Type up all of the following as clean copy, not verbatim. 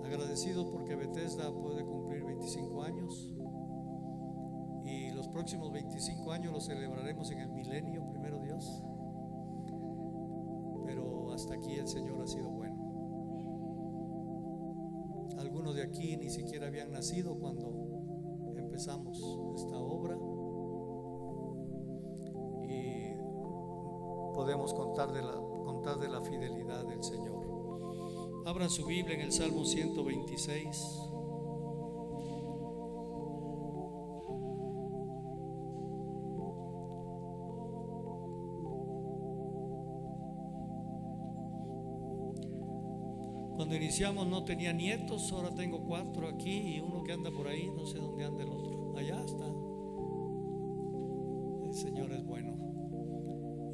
agradecidos porque Bethesda puede cumplir 25 años y los próximos 25 años los celebraremos en el milenio, primero Dios. Pero hasta aquí el Señor ha sido bueno. Algunos de aquí ni siquiera habían nacido cuando empezamos esta obra y podemos contar de la fidelidad del Señor. Abran su Biblia en el Salmo 126. Cuando iniciamos no tenía nietos, ahora tengo 4 aquí y uno que anda por ahí, no sé dónde anda el otro. Allá está. El Señor es bueno.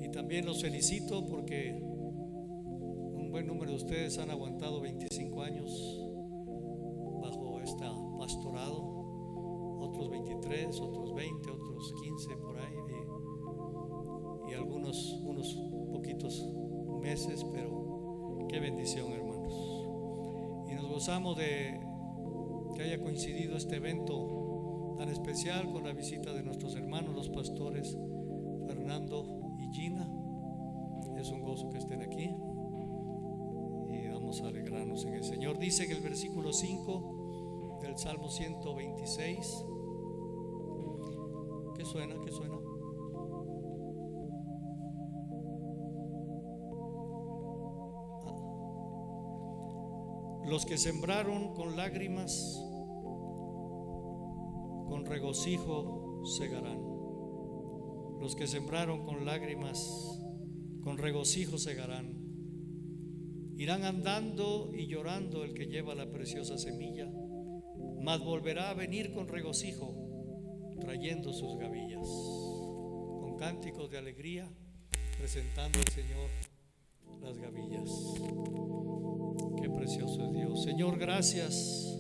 Y también los felicito porque un buen número de ustedes han aguantado 25 años bajo este pastorado. Otros 23, otros 20, otros 15 por ahí. Y algunos unos poquitos meses, pero qué bendición, hermanos. Y nos gozamos de que haya coincidido este evento tan especial con la visita de nuestros hermanos, los pastores Fernando y Gina. Es un gozo que estén aquí y vamos a alegrarnos en el Señor. Dice en el versículo 5 del Salmo 126. ¿Qué suena? ¿Qué suena? Los que sembraron con lágrimas, con regocijo segarán. Los que sembraron con lágrimas, con regocijo segarán. Irán andando y llorando el que lleva la preciosa semilla, mas volverá a venir con regocijo, trayendo sus gavillas, con cánticos de alegría, presentando al Señor las gavillas. Qué precioso es Dios. Señor, gracias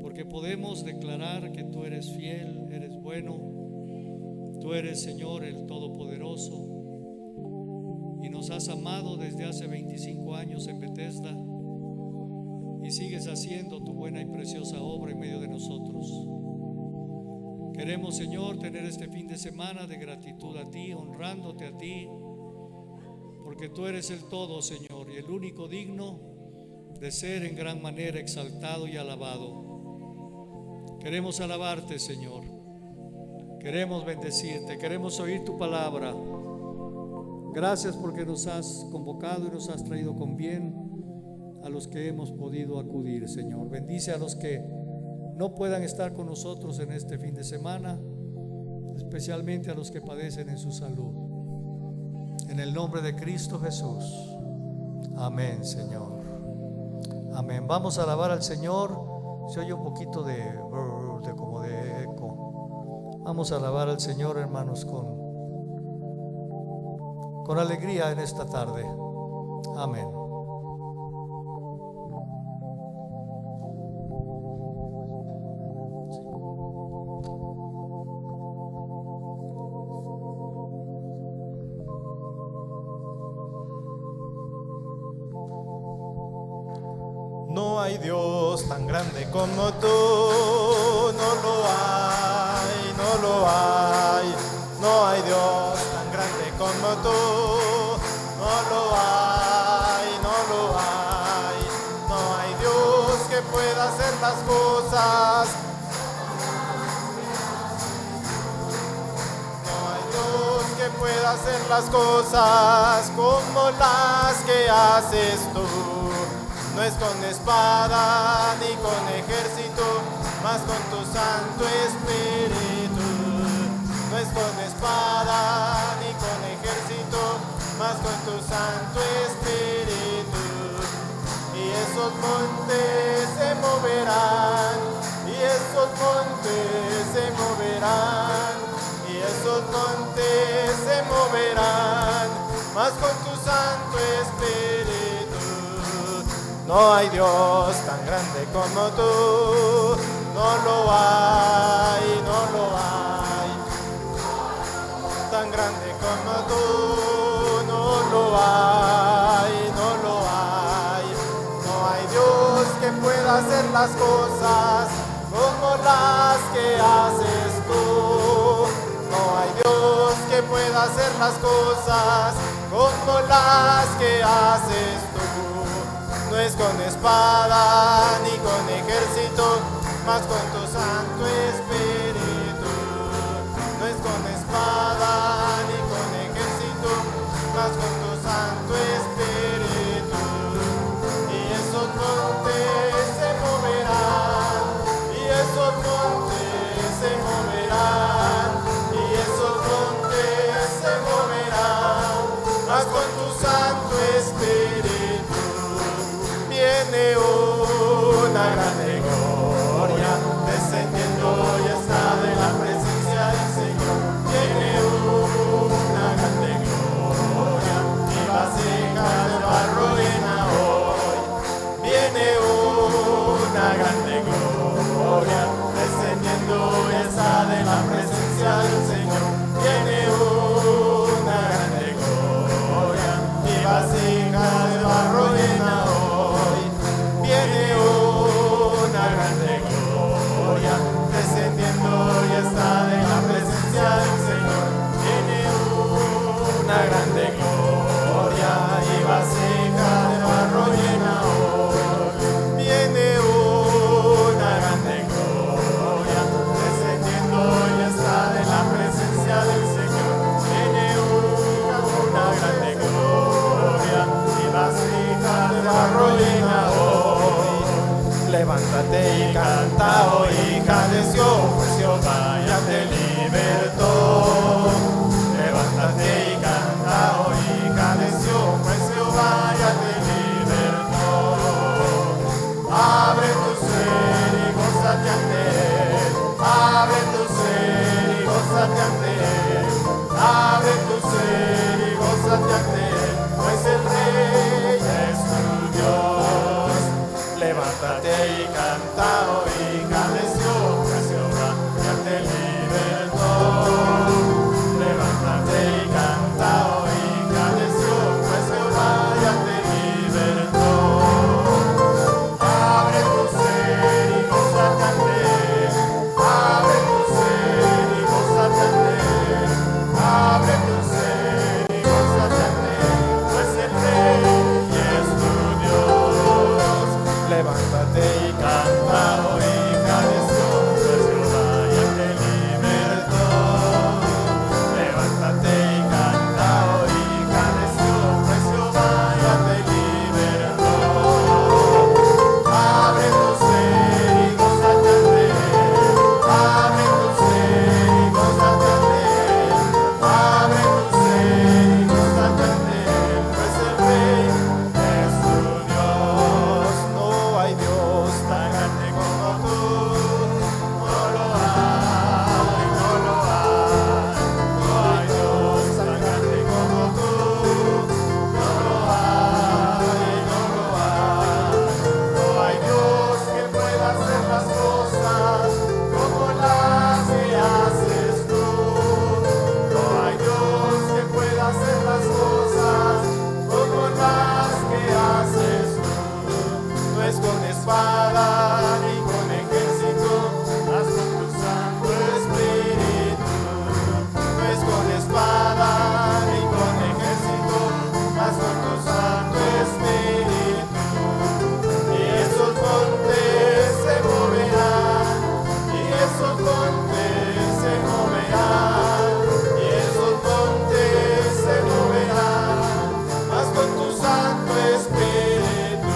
porque podemos declarar que tú eres fiel, eres bueno. Tú eres, Señor, el Todopoderoso, y nos has amado desde hace 25 años en Bethesda y sigues haciendo tu buena y preciosa obra en medio de nosotros. Queremos, Señor, tener este fin de semana de gratitud a ti, honrándote a ti, porque tú eres el todo, Señor, y el único digno de ser en gran manera exaltado y alabado. Queremos alabarte, Señor. Queremos bendecirte, queremos oír tu palabra. Gracias porque nos has convocado y nos has traído con bien a los que hemos podido acudir, Señor. Bendice a los que no puedan estar con nosotros en este fin de semana, especialmente a los que padecen en su salud. En el nombre de Cristo Jesús. Amén, Señor. Amén. Vamos a alabar al Señor. Se oye un poquito de como de eco. Vamos a alabar al Señor, hermanos, con alegría en esta tarde. Amén. No hay Dios tan grande como tú, no lo hay, no lo hay. No hay Dios tan grande como tú, no lo hay, no lo hay. No hay Dios que pueda hacer las cosas. No hay Dios que pueda hacer las cosas como las que haces tú. No es con espada ni con ejército, mas con tu Santo Espíritu. No es con espada ni con ejército, mas con tu Santo Espíritu. Y esos montes se moverán, y esos montes se moverán, y esos montes se moverán, mas con tu Santo Espíritu. No hay Dios tan grande como tú, no lo hay, no lo hay. Tan grande como tú, no lo hay, no lo hay. No hay Dios que pueda pueda hacer las cosas como las que haces tú. No hay Dios que pueda hacer las cosas como las que haces tú. No es con espada ni con ejército, mas con tu Santo Espíritu. No es con espada ni con ejército, mas con tu Santo Espíritu. Y esos montes se moverán, y esos montes se moverán, y esos montes se moverán, mas con tu Santo Espíritu. Viene una grande gloria, descendiendo y está de la presencia del Señor. Viene una grande gloria, y vasija de barro llena hoy. Viene una grande gloria, descendiendo y está de la presencia del Señor. Viene una grande gloria, y vasija de barro llena hoy. Viene una grande gloria, descendiendo y está de la presencia del Señor. Viene una grande gloria, y vasija de barro llena hoy. Viene una grande gloria, descendiendo y está de la presencia del Señor. Viene una grande gloria, y vasija de barro llena hoy. Levántate y canta, oh hija de Sión, pues Jehová ya te libertó. Levántate y canta, oh hija de Sión, pues Jehová ya te libertó. Abre tu ser y gózate ante él. Abre tu ser y gózate ante él. Abre tu ser y gózate ante él, pues el Rey es tu Dios. Levántate y canta, oh hija de Sión, pues Jehová ya te libertó. Levántate y canta, oh hija de Sión, pues Jehová ya te libertó. Abre tu ser y gózate ante él. Abre tu ser y gózate ante él. Abre tu ser y gózate ante él, pues el Rey es tu Dios. Levántate y canta, oh hija de Sión, pues Jehová ya te libertó. Levántate y canta, oh hija de Sión, pues Jehová ya te libertó. Abre tu ser y gózate ante él. Abre tu ser y gózate ante él. Abre tu ser y gózate ante él, pues el Rey es tu Dios. No hay Dios tan grande como tú. No lo hay, no lo hay. No hay Dios tan grande como tú. No lo hay, no lo hay. No hay Dios que pueda hacer las cosas como las que haces tú. No hay Dios que pueda hacer las cosas como las que haces tú. No es con espada ni con ejército, mas con tu Santo Espíritu. No es con espada ni con ejército, mas con tu Santo Espíritu. Y esos montes se moverán, y esos montes se moverán, y esos montes se moverán, mas con tu Santo Espíritu.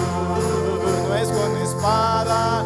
No es con espada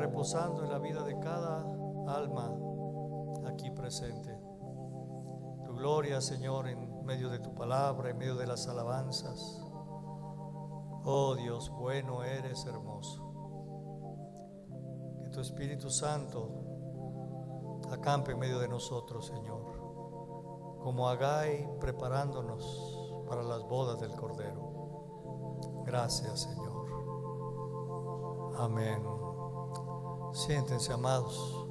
reposando en la vida de cada alma aquí presente. Tu gloria, Señor, en medio de tu palabra, en medio de las alabanzas. Oh Dios, bueno eres, hermoso. Que tu Espíritu Santo acampe en medio de nosotros, Señor, como Agai preparándonos para las bodas del Cordero. Gracias, Señor. Amén. Siéntense, amados.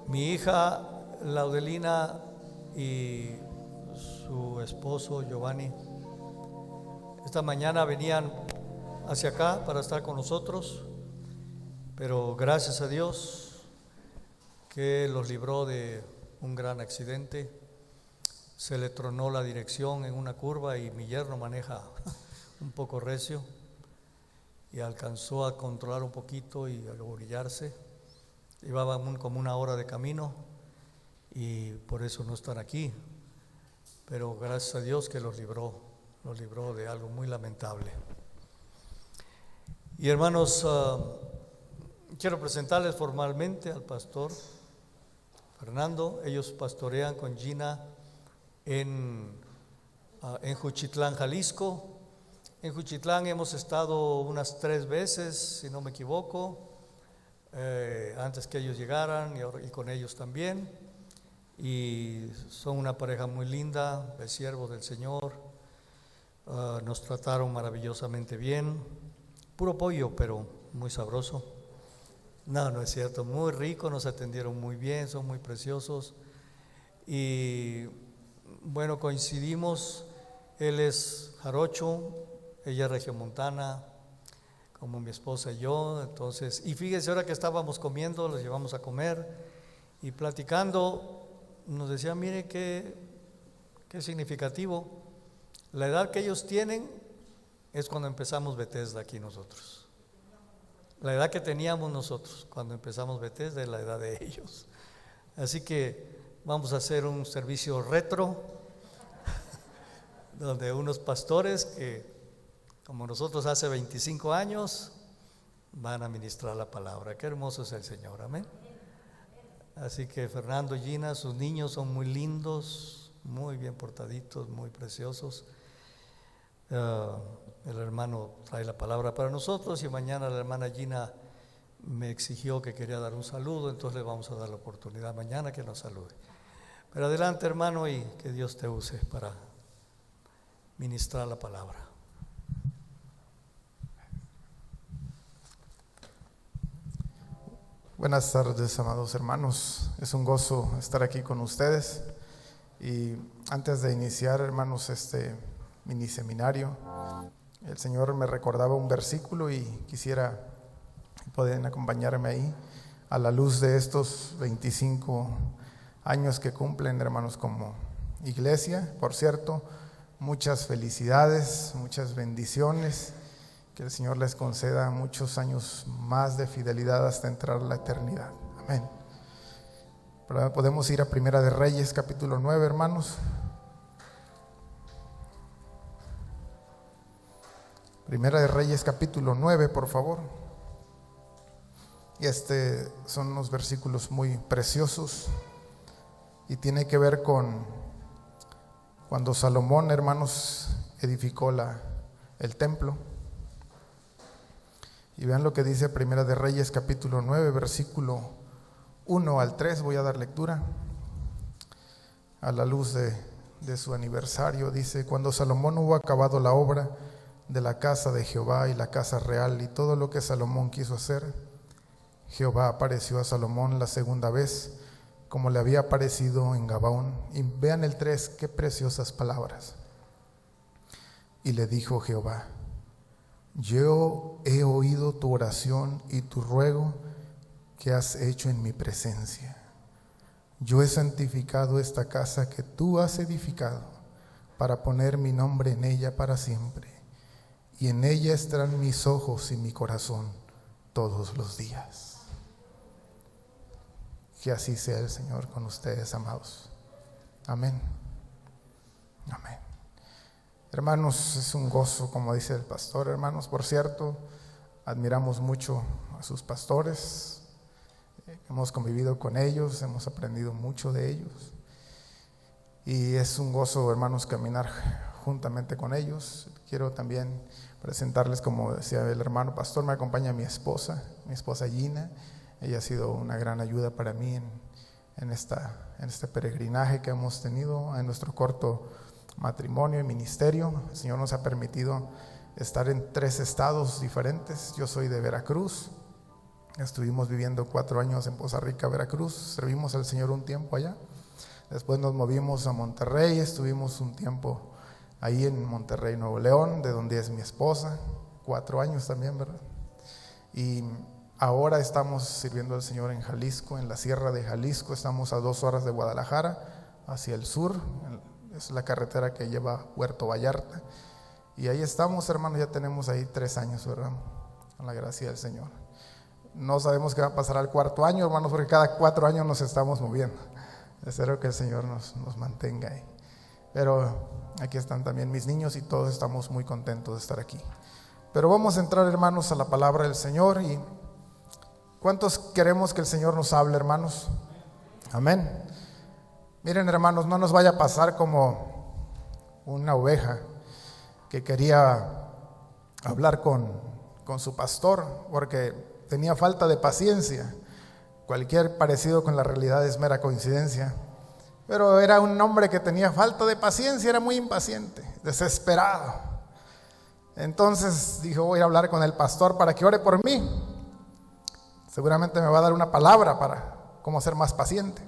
Mi hija Laudelina y su esposo Giovanni esta mañana venían hacia acá para estar con nosotros, pero gracias a Dios que los libró de un gran accidente. Se le tronó la dirección en una curva y mi yerno maneja un poco recio y alcanzó a controlar un poquito y a orillarse. Llevaban como una hora de camino y por eso no están aquí, pero gracias a Dios que los libró de algo muy lamentable. Y hermanos, quiero presentarles formalmente al pastor Fernando. Ellos pastorean con Gina en Juchitlán, Jalisco. En Juchitlán hemos estado unas 3 veces, si no me equivoco, antes que ellos llegaran y con ellos también. Y son una pareja muy linda, de siervos del Señor. Nos trataron maravillosamente bien. Puro pollo, pero muy sabroso. No es cierto, muy rico, nos atendieron muy bien, son muy preciosos. Y bueno, coincidimos, él es jarocho, ella es regiomontana, como mi esposa y yo. Entonces, y fíjense, ahora que estábamos comiendo, los llevamos a comer y platicando, nos decía, mire qué significativo, la edad que ellos tienen es cuando empezamos Bethesda aquí nosotros. La edad que teníamos nosotros cuando empezamos Bethesda es la edad de ellos. Así que vamos a hacer un servicio retro donde unos pastores que, como nosotros hace 25 años, van a ministrar la palabra. Qué hermoso es el Señor, amén. Así que Fernando y Gina, sus niños son muy lindos, muy bien portaditos, muy preciosos. El hermano trae la palabra para nosotros y mañana la hermana Gina me exigió que quería dar un saludo, entonces le vamos a dar la oportunidad mañana que nos salude. Pero adelante, hermano, y que Dios te use para ministrar la palabra. Buenas tardes, amados hermanos. Es un gozo estar aquí con ustedes. Y antes de iniciar, hermanos, este mini seminario, el Señor me recordaba un versículo y quisiera, pueden acompañarme ahí, a la luz de estos 25 años que cumplen, hermanos, como iglesia. Por cierto, muchas felicidades, muchas bendiciones. Que el Señor les conceda muchos años más de fidelidad hasta entrar a la eternidad. Amén. Pero podemos ir a Primera de Reyes, capítulo 9, hermanos. Primera de Reyes, capítulo 9, por favor. Y son unos versículos muy preciosos y tiene que ver con cuando Salomón, hermanos, edificó el templo. Y vean lo que dice Primera de Reyes, capítulo 9, versículo 1 al 3. Voy a dar lectura a la luz de su aniversario. Dice: cuando Salomón hubo acabado la obra de la casa de Jehová y la casa real y todo lo que Salomón quiso hacer, Jehová apareció a Salomón la segunda vez, como le había aparecido en Gabaón. Y vean el 3, qué preciosas palabras. Y le dijo Jehová: yo he oído tu oración y tu ruego que has hecho en mi presencia. Yo he santificado esta casa que tú has edificado para poner mi nombre en ella para siempre, y en ella estarán mis ojos y mi corazón todos los días. Que así sea el Señor con ustedes, amados. Amén. Amén. Hermanos, es un gozo, como dice el pastor. Hermanos, por cierto, admiramos mucho a sus pastores. Hemos convivido con ellos, hemos aprendido mucho de ellos. Y es un gozo, hermanos, caminar juntamente con ellos. Quiero también presentarles, como decía el hermano pastor, me acompaña mi esposa Gina. Ella ha sido una gran ayuda para mí en este peregrinaje que hemos tenido, en nuestro corto matrimonio y ministerio. El Señor nos ha permitido estar en 3 estados diferentes. Yo soy de Veracruz. Estuvimos viviendo 4 años en Poza Rica, Veracruz. Servimos al Señor un tiempo allá. Después nos movimos a Monterrey. Estuvimos un tiempo ahí en Monterrey, Nuevo León, de donde es mi esposa. 4 años también, ¿verdad? Y ahora estamos sirviendo al Señor en Jalisco, en la sierra de Jalisco. Estamos a 2 horas de Guadalajara, hacia el sur. Es la carretera que lleva a Puerto Vallarta. Y ahí estamos, hermanos, ya tenemos ahí 3 años, ¿verdad? Con la gracia del Señor. No sabemos qué va a pasar al 4.º año, hermanos, porque cada 4 años nos estamos moviendo. Espero que el Señor nos mantenga ahí. Pero aquí están también mis niños y todos estamos muy contentos de estar aquí. Pero vamos a entrar, hermanos, a la palabra del Señor. ¿Y cuántos queremos que el Señor nos hable, hermanos? Amén. Miren, hermanos, no nos vaya a pasar como una oveja que quería hablar con su pastor porque tenía falta de paciencia. Cualquier parecido con la realidad es mera coincidencia. Pero era un hombre que tenía falta de paciencia, era muy impaciente, desesperado. Entonces dijo, voy a hablar con el pastor para que ore por mí. Seguramente me va a dar una palabra para cómo ser más paciente.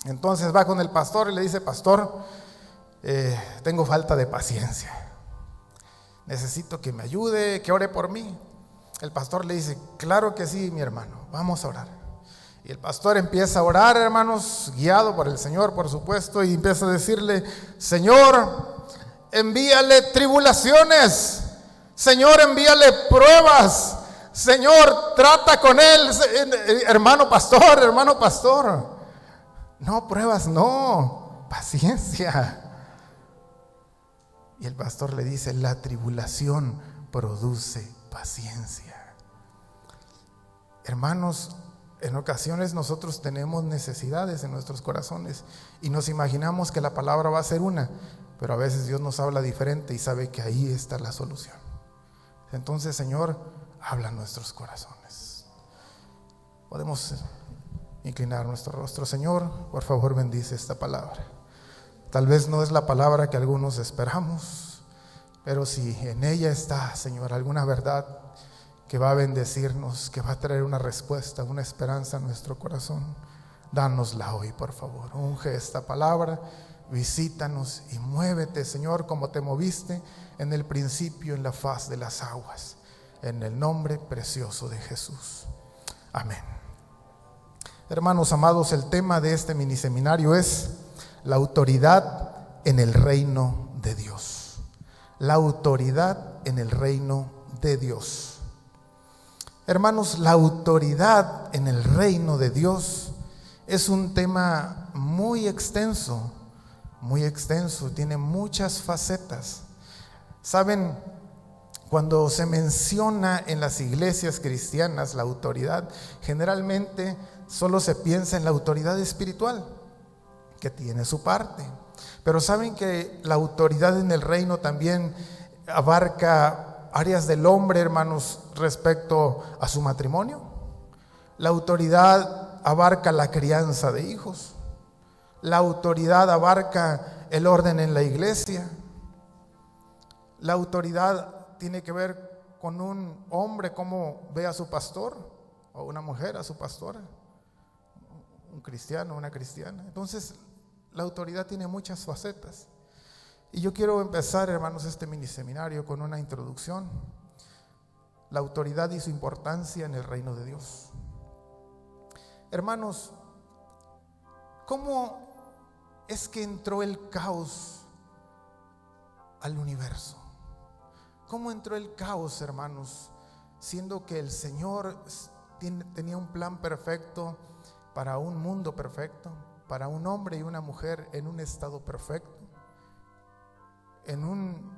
Entonces va con el pastor y le dice, pastor, tengo falta de paciencia. Necesito que me ayude, que ore por mí. El pastor le dice, claro que sí, mi hermano, vamos a orar. Y el pastor empieza a orar, hermanos, guiado por el Señor, por supuesto, y empieza a decirle, Señor, envíale tribulaciones. Señor, envíale pruebas. Señor, trata con él. Hermano pastor. No, pruebas, no, paciencia. Y el pastor le dice, la tribulación produce paciencia. Hermanos, en ocasiones nosotros tenemos necesidades en nuestros corazones y nos imaginamos que la palabra va a ser una, pero a veces Dios nos habla diferente y sabe que ahí está la solución. Entonces, Señor, habla en nuestros corazones. Podemos inclinar nuestro rostro. Señor, por favor, bendice esta palabra. Tal vez no es la palabra que algunos esperamos, pero si en ella está, Señor, alguna verdad que va a bendecirnos, que va a traer una respuesta, una esperanza a nuestro corazón, dánosla hoy, por favor. Unge esta palabra, visítanos y muévete, Señor, como te moviste en el principio en la faz de las aguas, en el nombre precioso de Jesús. Amén. Hermanos amados, el tema de este mini seminario es la autoridad en el reino de Dios. La autoridad en el reino de Dios. Hermanos, la autoridad en el reino de Dios es un tema muy extenso, tiene muchas facetas. Saben, cuando se menciona en las iglesias cristianas la autoridad, generalmente solo se piensa en la autoridad espiritual, que tiene su parte. Pero saben que la autoridad en el reino también abarca áreas del hombre, hermanos, respecto a su matrimonio. La autoridad abarca la crianza de hijos. La autoridad abarca el orden en la iglesia. La autoridad tiene que ver con un hombre, cómo ve a su pastor, o una mujer a su pastora, un cristiano, una cristiana. Entonces, la autoridad tiene muchas facetas. Y yo quiero empezar, hermanos, este mini seminario con una introducción. La autoridad y su importancia en el reino de Dios. Hermanos, ¿cómo es que entró el caos al universo? ¿Cómo entró el caos, hermanos? Siendo que el Señor tenía un plan perfecto para un mundo perfecto, para un hombre y una mujer en un estado perfecto. en un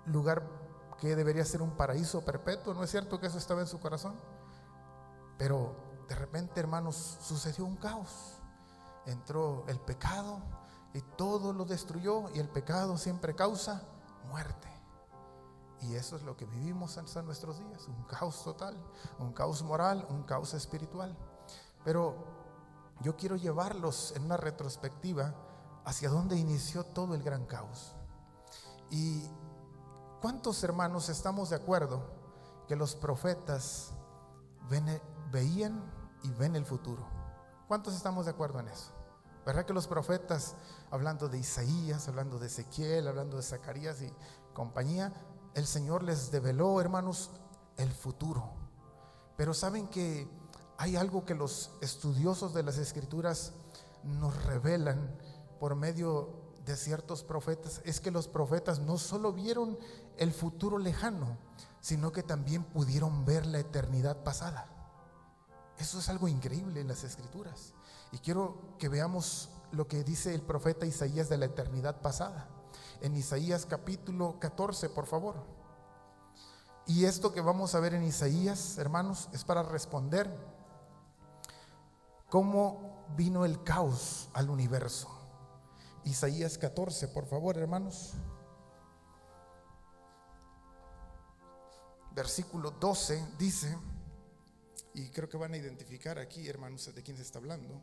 lugar que debería ser un paraíso perpetuo. ¿No es cierto que eso estaba en su corazón? Pero de repente, hermanos, sucedió un caos. Entró el pecado y todo lo destruyó, y el pecado siempre causa muerte. Y eso es lo que vivimos hasta nuestros días, un caos total, un caos moral, un caos espiritual. Pero yo quiero llevarlos en una retrospectiva hacia dónde inició todo el gran caos. Y ¿cuántos, hermanos, estamos de acuerdo que los profetas veían y ven el futuro? ¿Cuántos estamos de acuerdo en eso? ¿Verdad que los profetas, hablando de Isaías, hablando de Ezequiel, hablando de Zacarías y compañía, el Señor les develó, hermanos, el futuro? Pero saben que hay algo que los estudiosos de las Escrituras nos revelan por medio de ciertos profetas, es que los profetas no solo vieron el futuro lejano, sino que también pudieron ver la eternidad pasada. Eso es algo increíble en las Escrituras. Y quiero que veamos lo que dice el profeta Isaías de la eternidad pasada. En Isaías capítulo 14, por favor. Y esto que vamos a ver en Isaías, hermanos, es para responder cómo vino el caos al universo. Isaías 14, por favor, hermanos. Versículo 12 dice, y creo que van a identificar aquí, hermanos, de quién se está hablando.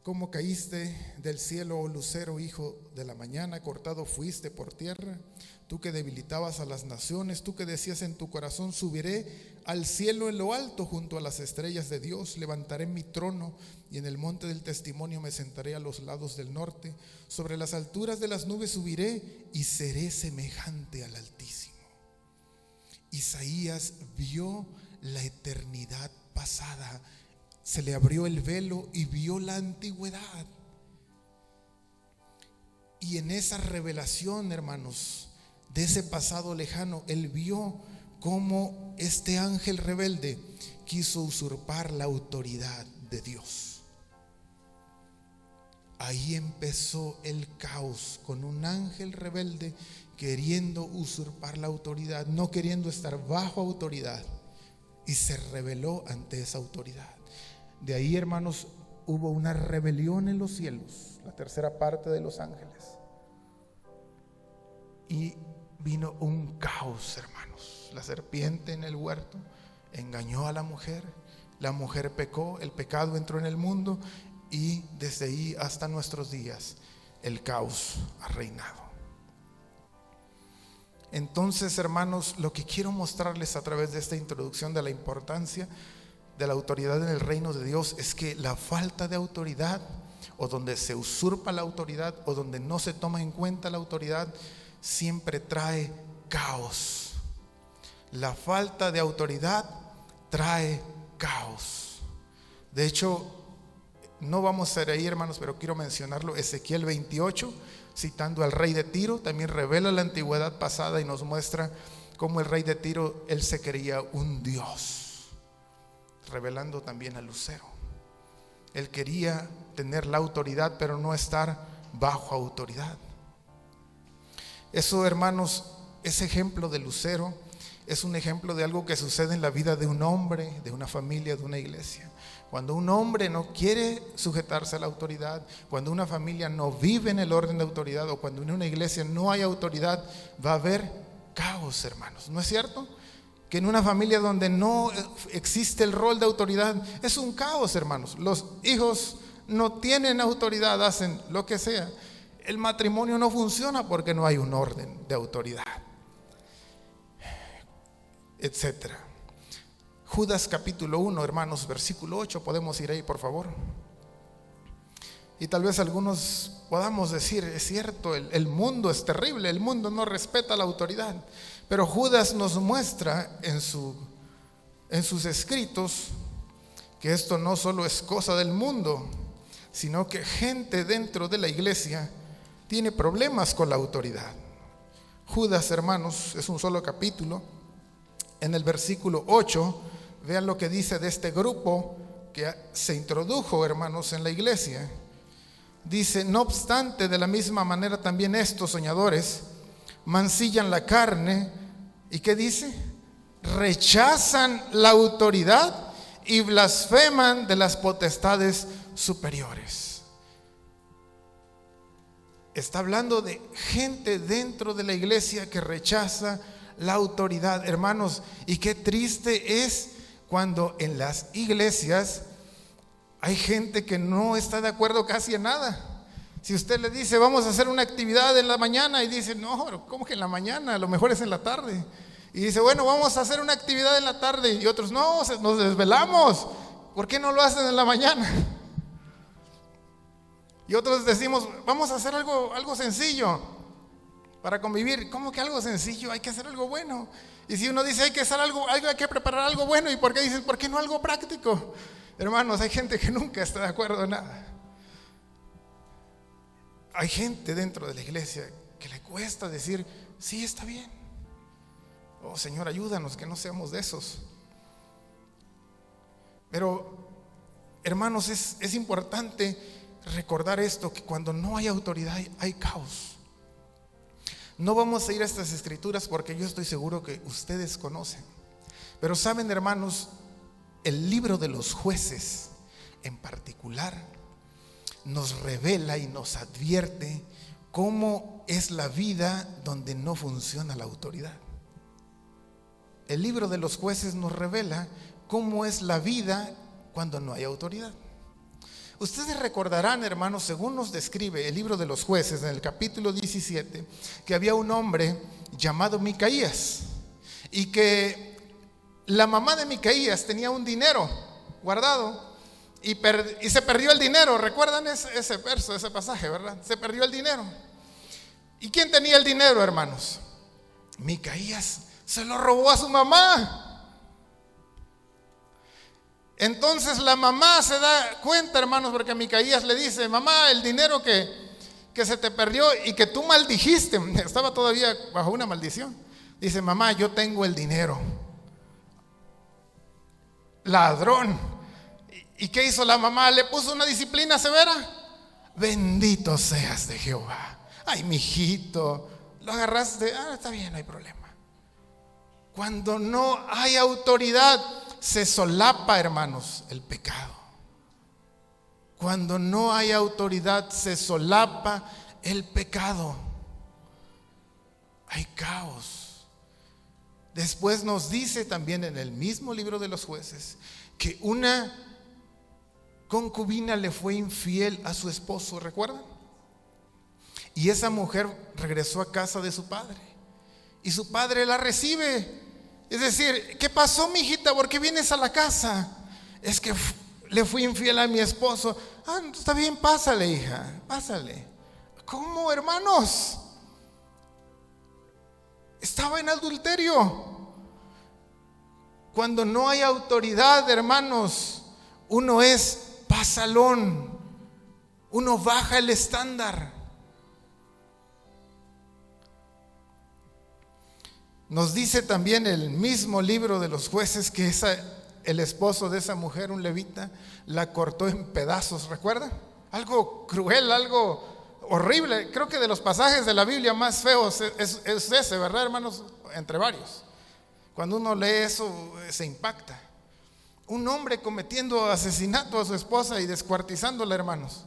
¿Cómo caíste del cielo, oh lucero, hijo de la mañana? Cortado fuiste por tierra, tú que debilitabas a las naciones, tú que decías en tu corazón: subiré al cielo en lo alto, junto a las estrellas de Dios. Levantaré mi trono y en el monte del testimonio me sentaré a los lados del norte. Sobre las alturas de las nubes subiré y seré semejante al Altísimo. Isaías vio la eternidad pasada. Se le abrió el velo y vio la antigüedad. Y en esa revelación, hermanos, de ese pasado lejano, él vio cómo este ángel rebelde quiso usurpar la autoridad de Dios. Ahí empezó el caos, con un ángel rebelde queriendo usurpar la autoridad, no queriendo estar bajo autoridad, y se rebeló ante esa autoridad. De ahí, hermanos, hubo una rebelión en los cielos, la tercera parte de los ángeles, y vino un caos, hermanos. La serpiente en el huerto engañó a la mujer pecó, el pecado entró en el mundo, y desde ahí hasta nuestros días el caos ha reinado. Entonces, hermanos, lo que quiero mostrarles a través de esta introducción de la importancia de la autoridad en el reino de Dios es que la falta de autoridad, o donde se usurpa la autoridad, o donde no se toma en cuenta la autoridad, siempre trae caos. La falta de autoridad trae caos. De hecho, no vamos a ir ahí, hermanos, pero quiero mencionarlo. Ezequiel 28, citando al rey de Tiro, también revela la antigüedad pasada y nos muestra cómo el rey de Tiro, él se creía un dios, revelando también al lucero. Él quería tener la autoridad, pero no estar bajo autoridad. Eso, hermanos, ese ejemplo de lucero es un ejemplo de algo que sucede en la vida de un hombre, de una familia, de una iglesia. Cuando un hombre no quiere sujetarse a la autoridad, cuando una familia no vive en el orden de autoridad, o cuando en una iglesia no hay autoridad, va a haber caos, hermanos. ¿No es cierto? Que en una familia donde no existe el rol de autoridad, es un caos, hermanos. Los hijos no tienen autoridad, hacen lo que sea. El matrimonio no funciona porque no hay un orden de autoridad, etcétera. Judas capítulo 1, hermanos, versículo 8, podemos ir ahí, por favor. Y tal vez algunos podamos decir, es cierto, el mundo es terrible, el mundo no respeta la autoridad. Pero Judas nos muestra en sus escritos que esto no solo es cosa del mundo, sino que gente dentro de la iglesia tiene problemas con la autoridad. Judas, hermanos, es un solo capítulo. En el versículo 8, vean lo que dice de este grupo que se introdujo, hermanos, en la iglesia. Dice: no obstante, de la misma manera también estos soñadores, mancillan la carne. ¿Y qué dice? Rechazan la autoridad y blasfeman de las potestades superiores. Está hablando de gente dentro de la iglesia que rechaza la autoridad, hermanos. Y qué triste es cuando en las iglesias hay gente que no está de acuerdo casi en nada. Si usted le dice, vamos a hacer una actividad en la mañana, y dice, no, ¿cómo que en la mañana? A lo mejor es en la tarde. Y dice, bueno, vamos a hacer una actividad en la tarde. Y otros, no, nos desvelamos. ¿Por qué no lo hacen en la mañana? Y otros decimos, vamos a hacer algo sencillo para convivir. ¿Cómo que algo sencillo? Hay que hacer algo bueno. Y si uno dice, hay que hacer algo, hay que preparar algo bueno, ¿y por qué dices, por qué no algo práctico? Hermanos, hay gente que nunca está de acuerdo en nada. Hay gente dentro de la iglesia que le cuesta decir, sí, está bien. Oh, Señor, ayúdanos que no seamos de esos. Pero, hermanos, es importante recordar esto, que cuando no hay autoridad hay caos. No vamos a ir a estas escrituras porque yo estoy seguro que ustedes conocen. Pero saben, hermanos, el libro de los Jueces en particular nos revela y nos advierte cómo es la vida donde no funciona la autoridad. El libro de los Jueces nos revela cómo es la vida cuando no hay autoridad. Ustedes recordarán, hermanos, según nos describe el libro de los Jueces en el capítulo 17, que había un hombre llamado Micaías, y que la mamá de Micaías tenía un dinero guardado y se perdió el dinero. ¿Recuerdan ese verso, ese pasaje, verdad? Se perdió el dinero. ¿Y quién tenía el dinero, hermanos? Micaías se lo robó a su mamá. Entonces la mamá se da cuenta, hermanos, porque Micaías le dice, mamá, el dinero que se te perdió y que tú maldijiste, estaba todavía bajo una maldición. Dice, mamá, yo tengo el dinero. Ladrón. ¿Y qué hizo la mamá? Le puso una disciplina severa. Bendito seas de Jehová. Ay, mijito, lo agarraste. Está bien, no hay problema. Cuando no hay autoridad, se solapa, hermanos, el pecado. Cuando no hay autoridad, se solapa el pecado. Hay caos. Después nos dice también en el mismo libro de los Jueces que una concubina le fue infiel a su esposo, ¿recuerdan? Y esa mujer regresó a casa de su padre y su padre la recibe. Es decir, ¿qué pasó, mijita? ¿Por qué vienes a la casa? Es que le fui infiel a mi esposo. Está bien, pásale, hija, pásale. ¿Cómo, hermanos? Estaba en adulterio. Cuando no hay autoridad, hermanos, uno es pasalón, uno baja el estándar. Nos dice también el mismo libro de los Jueces que el esposo de esa mujer, un levita, la cortó en pedazos, ¿recuerdan? Algo cruel, algo horrible. Creo que de los pasajes de la Biblia más feos es ese, ¿verdad, hermanos? Entre varios. Cuando uno lee eso, se impacta. Un hombre cometiendo asesinato a su esposa y descuartizándola, hermanos.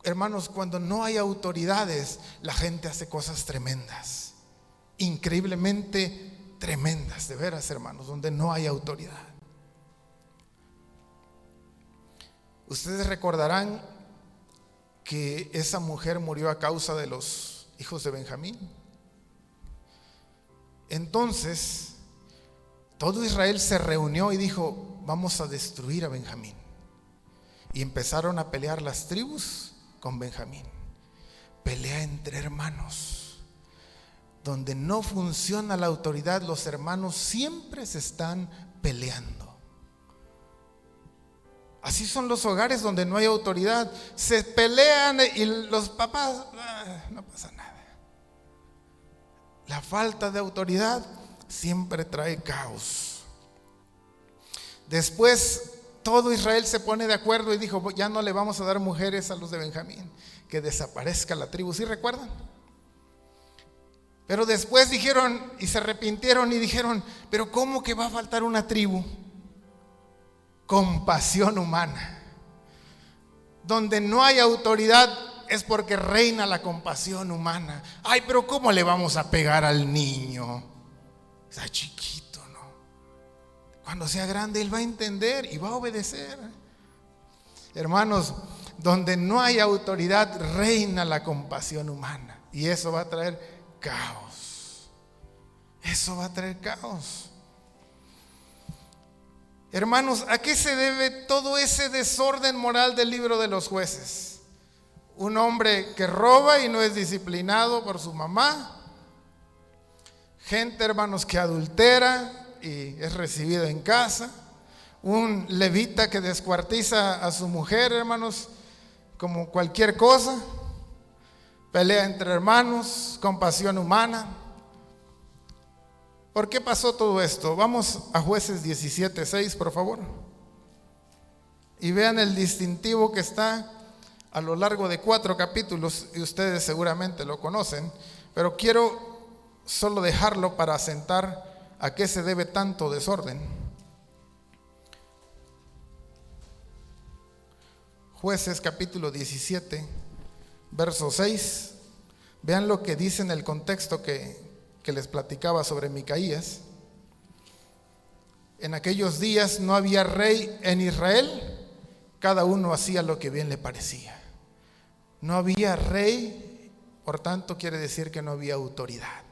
Hermanos, cuando no hay autoridades, la gente hace cosas tremendas. Increíblemente tremendas, de veras, hermanos, donde no hay autoridad. Ustedes recordarán que esa mujer murió a causa de los hijos de Benjamín. Entonces, todo Israel se reunió y dijo, vamos a destruir a Benjamín. Y empezaron a pelear las tribus con Benjamín. Pelea entre hermanos. Donde no funciona la autoridad, los hermanos siempre se están peleando. Así son los hogares donde no hay autoridad. Se pelean y los papás, no pasa nada. La falta de autoridad siempre trae caos. Después todo Israel se pone de acuerdo y dijo, ya no le vamos a dar mujeres a los de Benjamín, que desaparezca la tribu. ¿Sí recuerdan? Pero después dijeron y se arrepintieron y dijeron, pero ¿cómo que va a faltar una tribu? Compasión humana. Donde no hay autoridad es porque reina la compasión humana. Ay, pero ¿cómo le vamos a pegar al niño? Está chiquito, ¿no? Cuando sea grande él va a entender y va a obedecer. Hermanos, donde no hay autoridad reina la compasión humana. Y eso va a traer caos. Eso va a traer caos. Hermanos, ¿a qué se debe todo ese desorden moral del libro de los Jueces? Un hombre que roba y no es disciplinado por su mamá. Gente, hermanos, que adultera y es recibido en casa. Un levita que descuartiza a su mujer, hermanos, como cualquier cosa. Pelea entre hermanos, compasión humana. ¿Por qué pasó todo esto? Vamos a Jueces 17:6, por favor. Y vean el distintivo que está a lo largo de 4 capítulos, y ustedes seguramente lo conocen, pero quiero solo dejarlo para asentar a qué se debe tanto desorden. Jueces capítulo 17, verso 6. Vean lo que dice en el contexto que les platicaba sobre Micaías. En aquellos días no había rey en Israel, cada uno hacía lo que bien le parecía. No había rey, por tanto quiere decir que no había autoridad.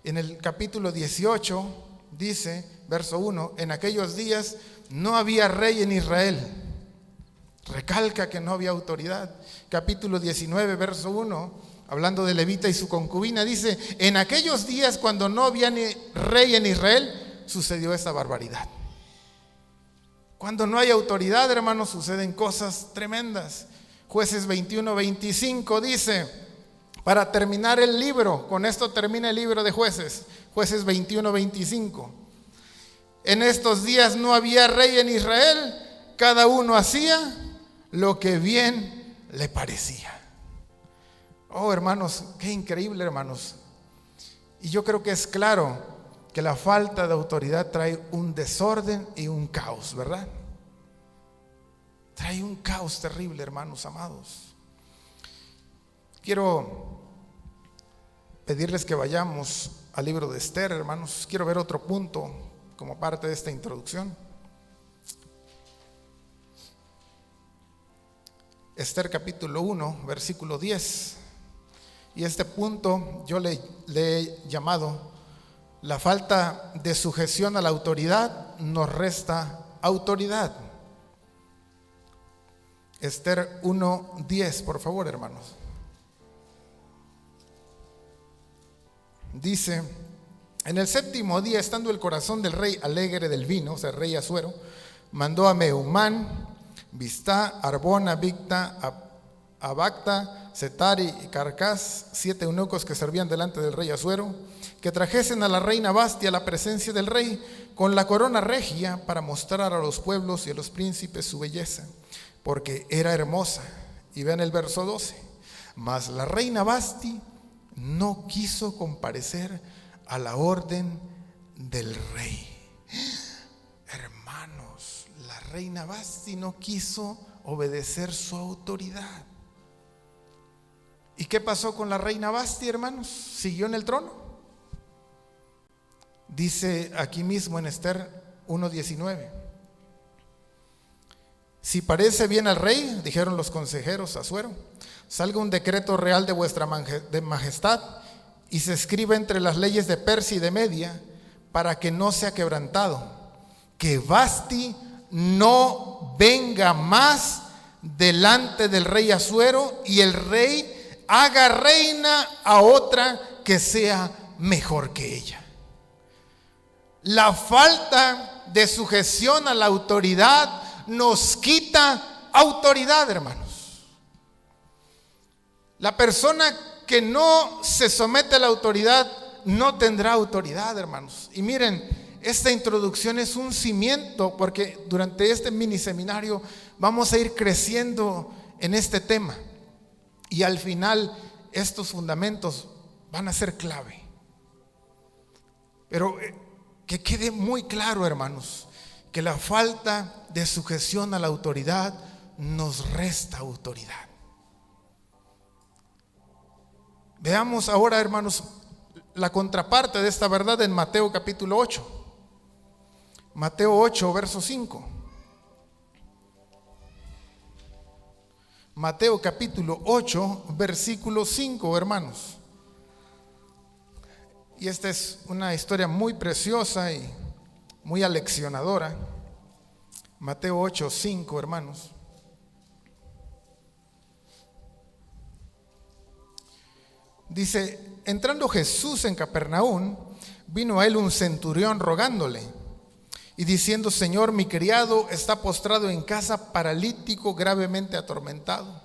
En el capítulo 18 dice, verso 1, en aquellos días no había rey en Israel. Recalca que no había autoridad. Capítulo 19, verso 1, hablando de Levita y su concubina, dice, en aquellos días cuando no había ni rey en Israel, sucedió esta barbaridad. Cuando no hay autoridad, hermanos, suceden cosas tremendas. Jueces 21-25 dice, para terminar el libro, con esto termina el libro de Jueces, Jueces 21-25. En estos días no había rey en Israel, cada uno hacía lo que bien le parecía. Oh, hermanos, qué increíble, hermanos. Y yo creo que es claro que la falta de autoridad trae un desorden y un caos, ¿verdad? Trae un caos terrible, hermanos amados. Quiero pedirles que vayamos al libro de Esther, hermanos. Quiero ver otro punto como parte de esta introducción. Esther capítulo 1, versículo 10. Y este punto yo le he llamado: la falta de sujeción a la autoridad nos resta autoridad. Esther 1:10, por favor, hermanos. Dice, en el 7º día, estando el corazón del rey alegre del vino, o sea, el rey Asuero, mandó a Mehumán, Biztá, Arbona, Bigta, Abacta, Setari y Carcas, 7 eunucos que servían delante del rey Asuero, que trajesen a la reina Vasti a la presencia del rey con la corona regia para mostrar a los pueblos y a los príncipes su belleza, porque era hermosa. Y vean el verso 12. Mas la reina Vasti no quiso comparecer a la orden del rey. Hermanos, la reina Vasti no quiso obedecer su autoridad. ¿Y qué pasó con la reina Vasti, hermanos? ¿Siguió en el trono? Dice aquí mismo en Esther 1:19. Si parece bien al rey, dijeron los consejeros a Asuero, salga un decreto real de vuestra majestad y se escriba entre las leyes de Persia y de Media para que no sea quebrantado, que Vasti no venga más delante del rey Asuero y el rey haga reina a otra que sea mejor que ella. La falta de sujeción a la autoridad nos quita autoridad, hermanos. La persona que no se somete a la autoridad no tendrá autoridad, hermanos. Y miren, esta introducción es un cimiento, porque durante este mini seminario vamos a ir creciendo en este tema. Y al final estos fundamentos van a ser clave. Pero que quede muy claro, hermanos, que la falta de sujeción a la autoridad nos resta autoridad. Veamos ahora, hermanos, la contraparte de esta verdad en Mateo capítulo 8. Mateo 8, verso 5. Mateo capítulo 8, versículo 5, hermanos. Y esta es una historia muy preciosa y muy aleccionadora. Mateo 8, 5, hermanos. Dice: entrando Jesús en Capernaum, vino a él un centurión rogándole y diciendo: Señor, mi criado está postrado en casa, paralítico, gravemente atormentado.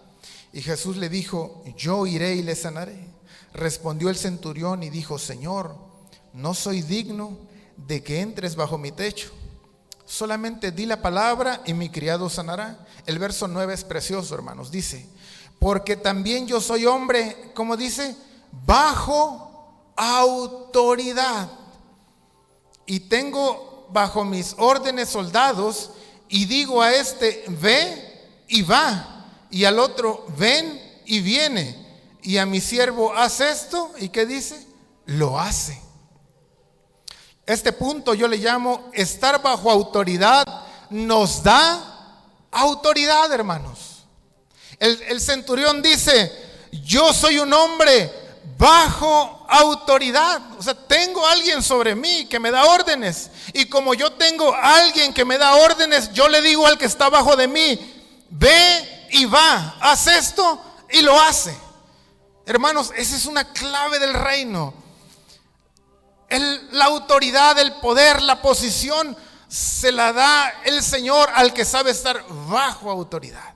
Y Jesús le dijo: yo iré y le sanaré. Respondió el centurión y dijo: Señor, no soy digno de que entres bajo mi techo. Solamente di la palabra y mi criado sanará. El verso 9 es precioso, hermanos. Dice: porque también yo soy hombre, ¿cómo dice? Bajo autoridad. Y tengo bajo mis órdenes soldados, y digo a este: ve y va, y al otro: ven y viene, y a mi siervo: haz esto. ¿Y qué dice? Lo hace. Este punto yo le llamo: estar bajo autoridad nos da autoridad, hermanos. El centurión dice: yo soy un hombre bajo autoridad. O sea, tengo a alguien sobre mí que me da órdenes. Y como yo tengo a alguien que me da órdenes, yo le digo al que está abajo de mí: ve y va, haz esto, y lo hace. Hermanos, esa es una clave del reino. La autoridad, el poder, la posición se la da el Señor al que sabe estar bajo autoridad.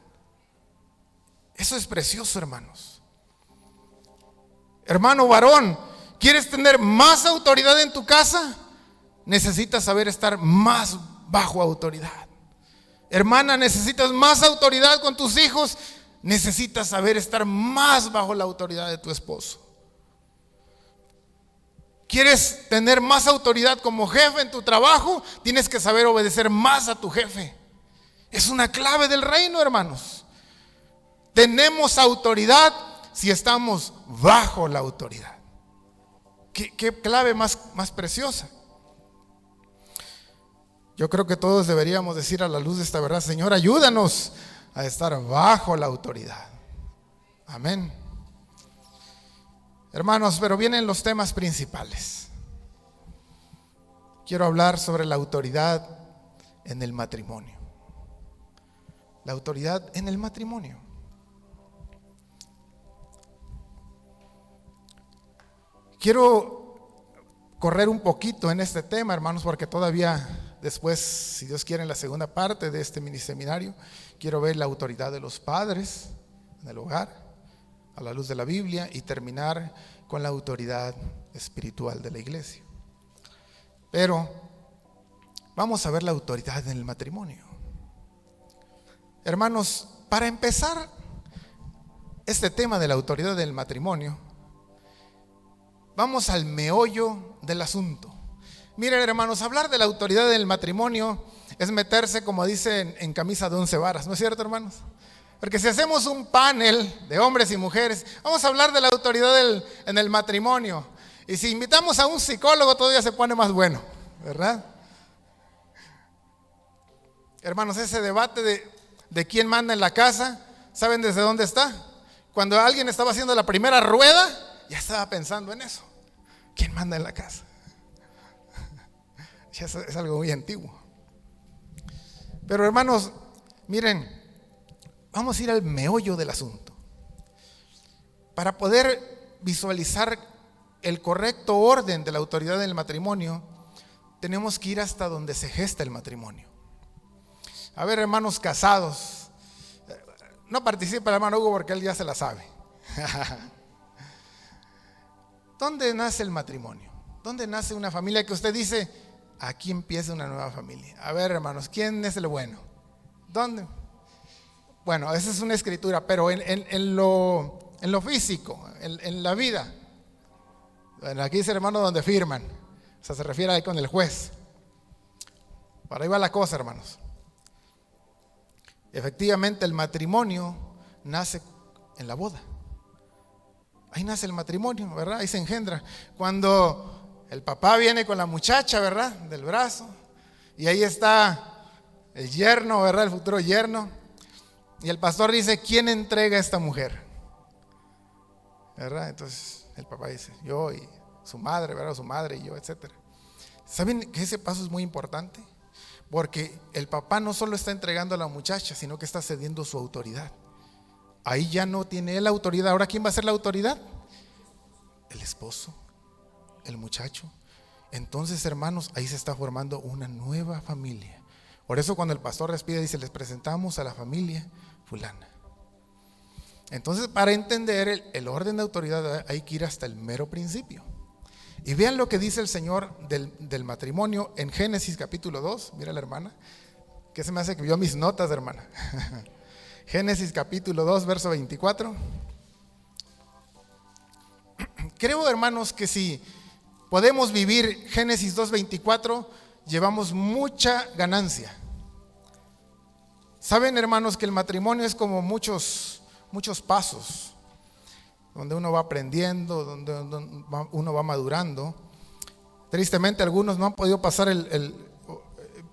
Eso es precioso, hermanos. Hermano varón, ¿quieres tener más autoridad en tu casa? Necesitas saber estar más bajo autoridad. Hermana, ¿necesitas más autoridad con tus hijos? Necesitas saber estar más bajo la autoridad de tu esposo. ¿Quieres tener más autoridad como jefe en tu trabajo? Tienes que saber obedecer más a tu jefe. Es una clave del reino, hermanos. Tenemos autoridad si estamos bajo la autoridad. ¿Qué clave más preciosa? Yo creo que todos deberíamos decir a la luz de esta verdad: Señor, ayúdanos a estar bajo la autoridad. Amén. Hermanos, pero vienen los temas principales. Quiero hablar sobre la autoridad en el matrimonio. La autoridad en el matrimonio. Quiero correr un poquito en este tema, hermanos, porque todavía después, si Dios quiere, en la segunda parte de este mini seminario, quiero ver la autoridad de los padres en el hogar a la luz de la Biblia y terminar con la autoridad espiritual de la iglesia. Pero vamos a ver la autoridad en el matrimonio. Hermanos, para empezar este tema de la autoridad del matrimonio, vamos al meollo del asunto. Miren, hermanos, hablar de la autoridad del matrimonio es meterse, como dicen, en camisa de 11 varas, ¿no es cierto, hermanos? Porque si hacemos un panel de hombres y mujeres, vamos a hablar de la autoridad en el matrimonio. Y si invitamos a un psicólogo, todavía se pone más bueno, ¿verdad? Hermanos, ese debate de quién manda en la casa, ¿saben desde dónde está? Cuando alguien estaba haciendo la primera rueda, ya estaba pensando en eso. ¿Quién manda en la casa? Eso es algo muy antiguo. Pero hermanos, miren, vamos a ir al meollo del asunto. Para poder visualizar el correcto orden de la autoridad del matrimonio, tenemos que ir hasta donde se gesta el matrimonio. A ver, hermanos casados, no participa el hermano Hugo porque él ya se la sabe. ¿Dónde nace el matrimonio? ¿Dónde nace una familia que usted dice: aquí empieza una nueva familia? A ver, hermanos, ¿quién es el bueno? ¿Dónde? Bueno, esa es una escritura, pero en lo físico, en la vida, Bueno, aquí dice, hermano, donde firman. O sea, se refiere ahí con el juez. Para ahí va la cosa, hermanos. Efectivamente, el matrimonio nace en la boda. Ahí nace el matrimonio, ¿verdad? Ahí se engendra. Cuando el papá viene con la muchacha, ¿verdad? Del brazo. Y ahí está el yerno, ¿verdad? El futuro yerno. Y el pastor dice, ¿quién entrega a esta mujer? ¿Verdad? Entonces el papá dice, yo y su madre, ¿verdad? Su madre y yo, etc. ¿Saben que ese paso es muy importante? Porque el papá no solo está entregando a la muchacha, sino que está cediendo su autoridad. Ahí ya no tiene él autoridad. Ahora, ¿quién va a ser la autoridad? El esposo, el muchacho. Entonces, hermanos, ahí se está formando una nueva familia. Por eso cuando el pastor despide dice, les presentamos a la familia fulana. Entonces, para entender el orden de autoridad hay que ir hasta el mero principio. Y vean lo que dice el Señor del matrimonio en Génesis capítulo 2. Mira la hermana, que se me hace que vio mis notas, hermana. Génesis capítulo 2, verso 24. Creo, hermanos, que si podemos vivir Génesis 2:24, llevamos mucha ganancia. Saben, hermanos, que el matrimonio es como muchos pasos, donde uno va aprendiendo, donde uno va madurando. Tristemente, algunos no han podido pasar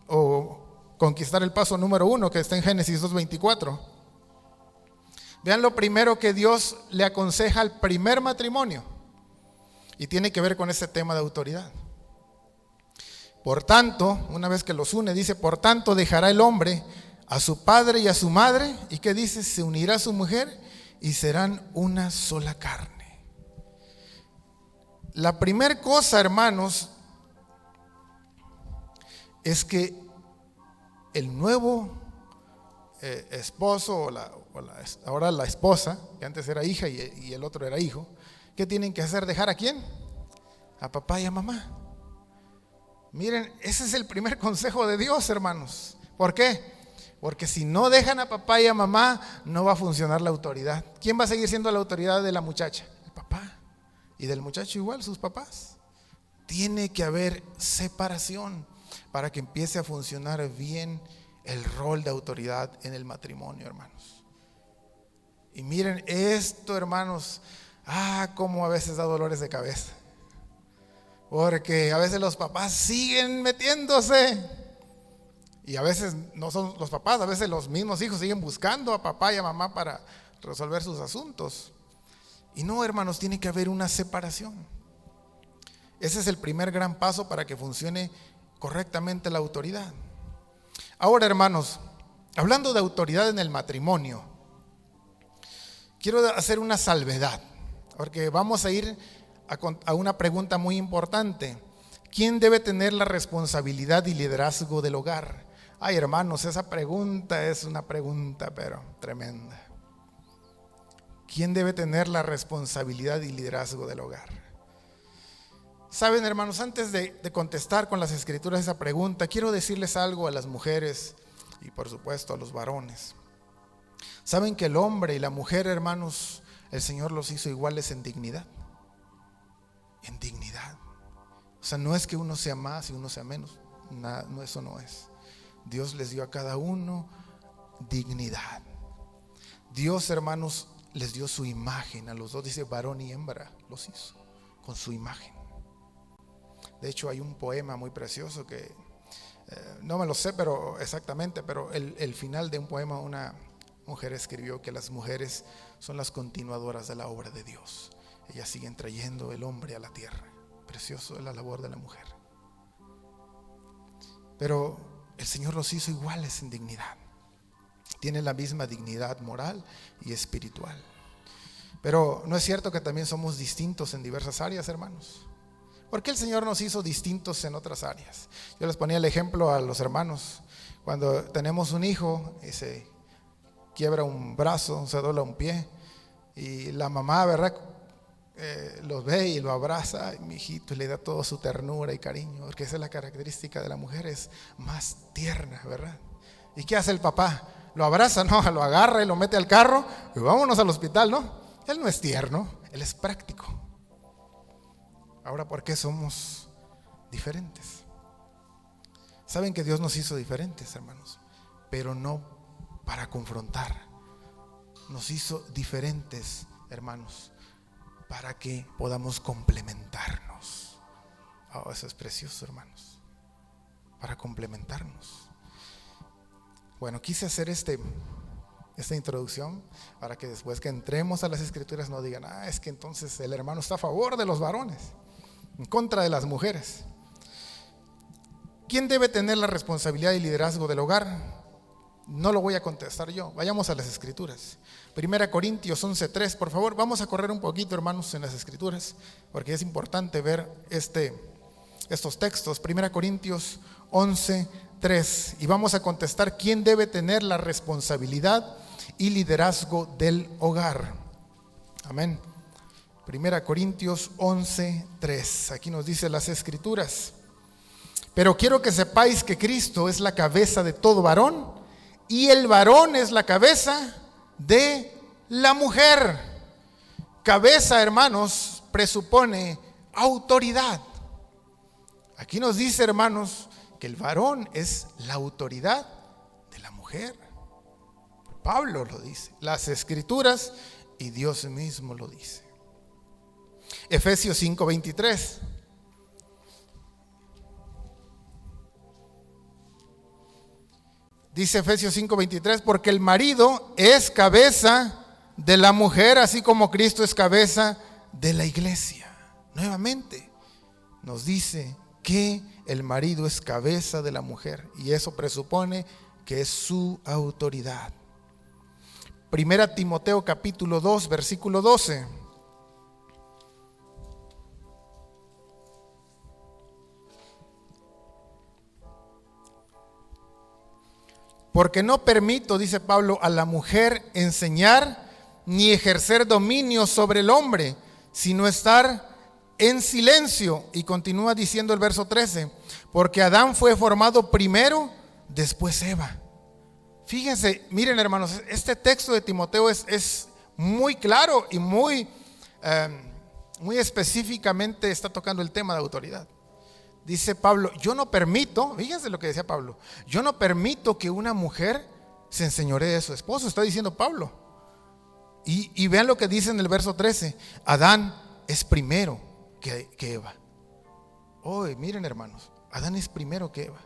o conquistar el paso número 1, que está en Génesis 2:24. Vean lo primero que Dios le aconseja al primer matrimonio, y tiene que ver con ese tema de autoridad. Por tanto, una vez que los une, dice, por tanto dejará el hombre a su padre y a su madre, y ¿qué dice? Se unirá a su mujer y serán una sola carne. La primera cosa, hermanos, es que el nuevo esposo ahora la esposa, que antes era hija y el otro era hijo, ¿qué tienen que hacer? ¿Dejar a quién? A papá y a mamá. Miren, ese es el primer consejo de Dios, hermanos. ¿Por qué? Porque si no dejan a papá y a mamá, no va a funcionar la autoridad. ¿Quién va a seguir siendo la autoridad de la muchacha? El papá. Y del muchacho igual, sus papás. Tiene que haber separación para que empiece a funcionar bien el rol de autoridad en el matrimonio, hermanos. Y miren esto, hermanos, cómo a veces da dolores de cabeza. Porque a veces los papás siguen metiéndose. Y a veces no son los papás, a veces los mismos hijos siguen buscando a papá y a mamá para resolver sus asuntos. Y no, hermanos, tiene que haber una separación. Ese es el primer gran paso para que funcione correctamente la autoridad. Ahora, hermanos, hablando de autoridad en el matrimonio, quiero hacer una salvedad, porque vamos a ir a una pregunta muy importante. ¿Quién debe tener la responsabilidad y liderazgo del hogar? Ay, hermanos, esa pregunta es una pregunta, pero tremenda. ¿Quién debe tener la responsabilidad y liderazgo del hogar? Saben, hermanos, antes de contestar con las escrituras esa pregunta, quiero decirles algo a las mujeres y por supuesto a los varones. Saben que el hombre y la mujer, hermanos, el Señor los hizo iguales en dignidad. En dignidad. O sea, no es que uno sea más y uno sea menos. Nada, no, eso no es. Dios les dio a cada uno dignidad. Dios, hermanos, les dio su imagen. A los dos dice varón y hembra los hizo con su imagen. De hecho, hay un poema muy precioso que no me lo sé pero exactamente, pero el final de un poema, una mujer escribió que las mujeres son las continuadoras de la obra de Dios. Ellas siguen trayendo el hombre a la tierra. Precioso es la labor de la mujer. Pero el Señor los hizo iguales en dignidad. Tienen la misma dignidad moral y espiritual. Pero ¿no es cierto que también somos distintos en diversas áreas, hermanos? ¿Por qué el Señor nos hizo distintos en otras áreas? Yo les ponía el ejemplo a los hermanos. Cuando tenemos un hijo y se quiebra un brazo, se dobla un pie, y la mamá, ¿verdad?, los ve y lo abraza, mi hijito, y le da toda su ternura y cariño, porque esa es la característica de la mujer, es más tierna, ¿verdad? ¿Y qué hace el papá? Lo abraza, no, lo agarra y lo mete al carro y vámonos al hospital, ¿no? Él no es tierno, él es práctico. Ahora, ¿por qué somos diferentes? Saben que Dios nos hizo diferentes, hermanos, pero no para confrontar. Nos hizo diferentes, hermanos, para que podamos complementarnos. Oh, eso es precioso, hermanos. Para complementarnos. Bueno, quise hacer esta introducción para que después que entremos a las Escrituras no digan, es que entonces el hermano está a favor de los varones, en contra de las mujeres. ¿Quién debe tener la responsabilidad y liderazgo del hogar? No lo voy a contestar yo. Vayamos a las Escrituras. 1 Corintios 11:3, por favor. Vamos a correr un poquito, hermanos, en las Escrituras, porque es importante ver estos textos. 1 Corintios 11:3. Y vamos a contestar quién debe tener la responsabilidad y liderazgo del hogar. Amén. 1 Corintios 11:3. Aquí nos dice las Escrituras: pero quiero que sepáis que Cristo es la cabeza de todo varón, y el varón es la cabeza de la mujer. Cabeza, hermanos, presupone autoridad. Aquí nos dice, hermanos, que el varón es la autoridad de la mujer. Pablo lo dice, las Escrituras y Dios mismo lo dice. Efesios 5:23. Dice Efesios 5:23, porque el marido es cabeza de la mujer, así como Cristo es cabeza de la iglesia. Nuevamente nos dice que el marido es cabeza de la mujer, y eso presupone que es su autoridad. 1 Timoteo capítulo 2, versículo 12. Porque no permito, dice Pablo, a la mujer enseñar ni ejercer dominio sobre el hombre, sino estar en silencio. Y continúa diciendo el verso 13, porque Adán fue formado primero, después Eva. Fíjense, miren, hermanos, este texto de Timoteo es muy claro y muy específicamente está tocando el tema de autoridad. Dice Pablo, yo no permito, fíjense lo que decía Pablo, yo no permito que una mujer se enseñoree de su esposo, está diciendo Pablo. Y vean lo que dice en el verso 13, Adán es primero que Eva. Miren, hermanos, Adán es primero que Eva.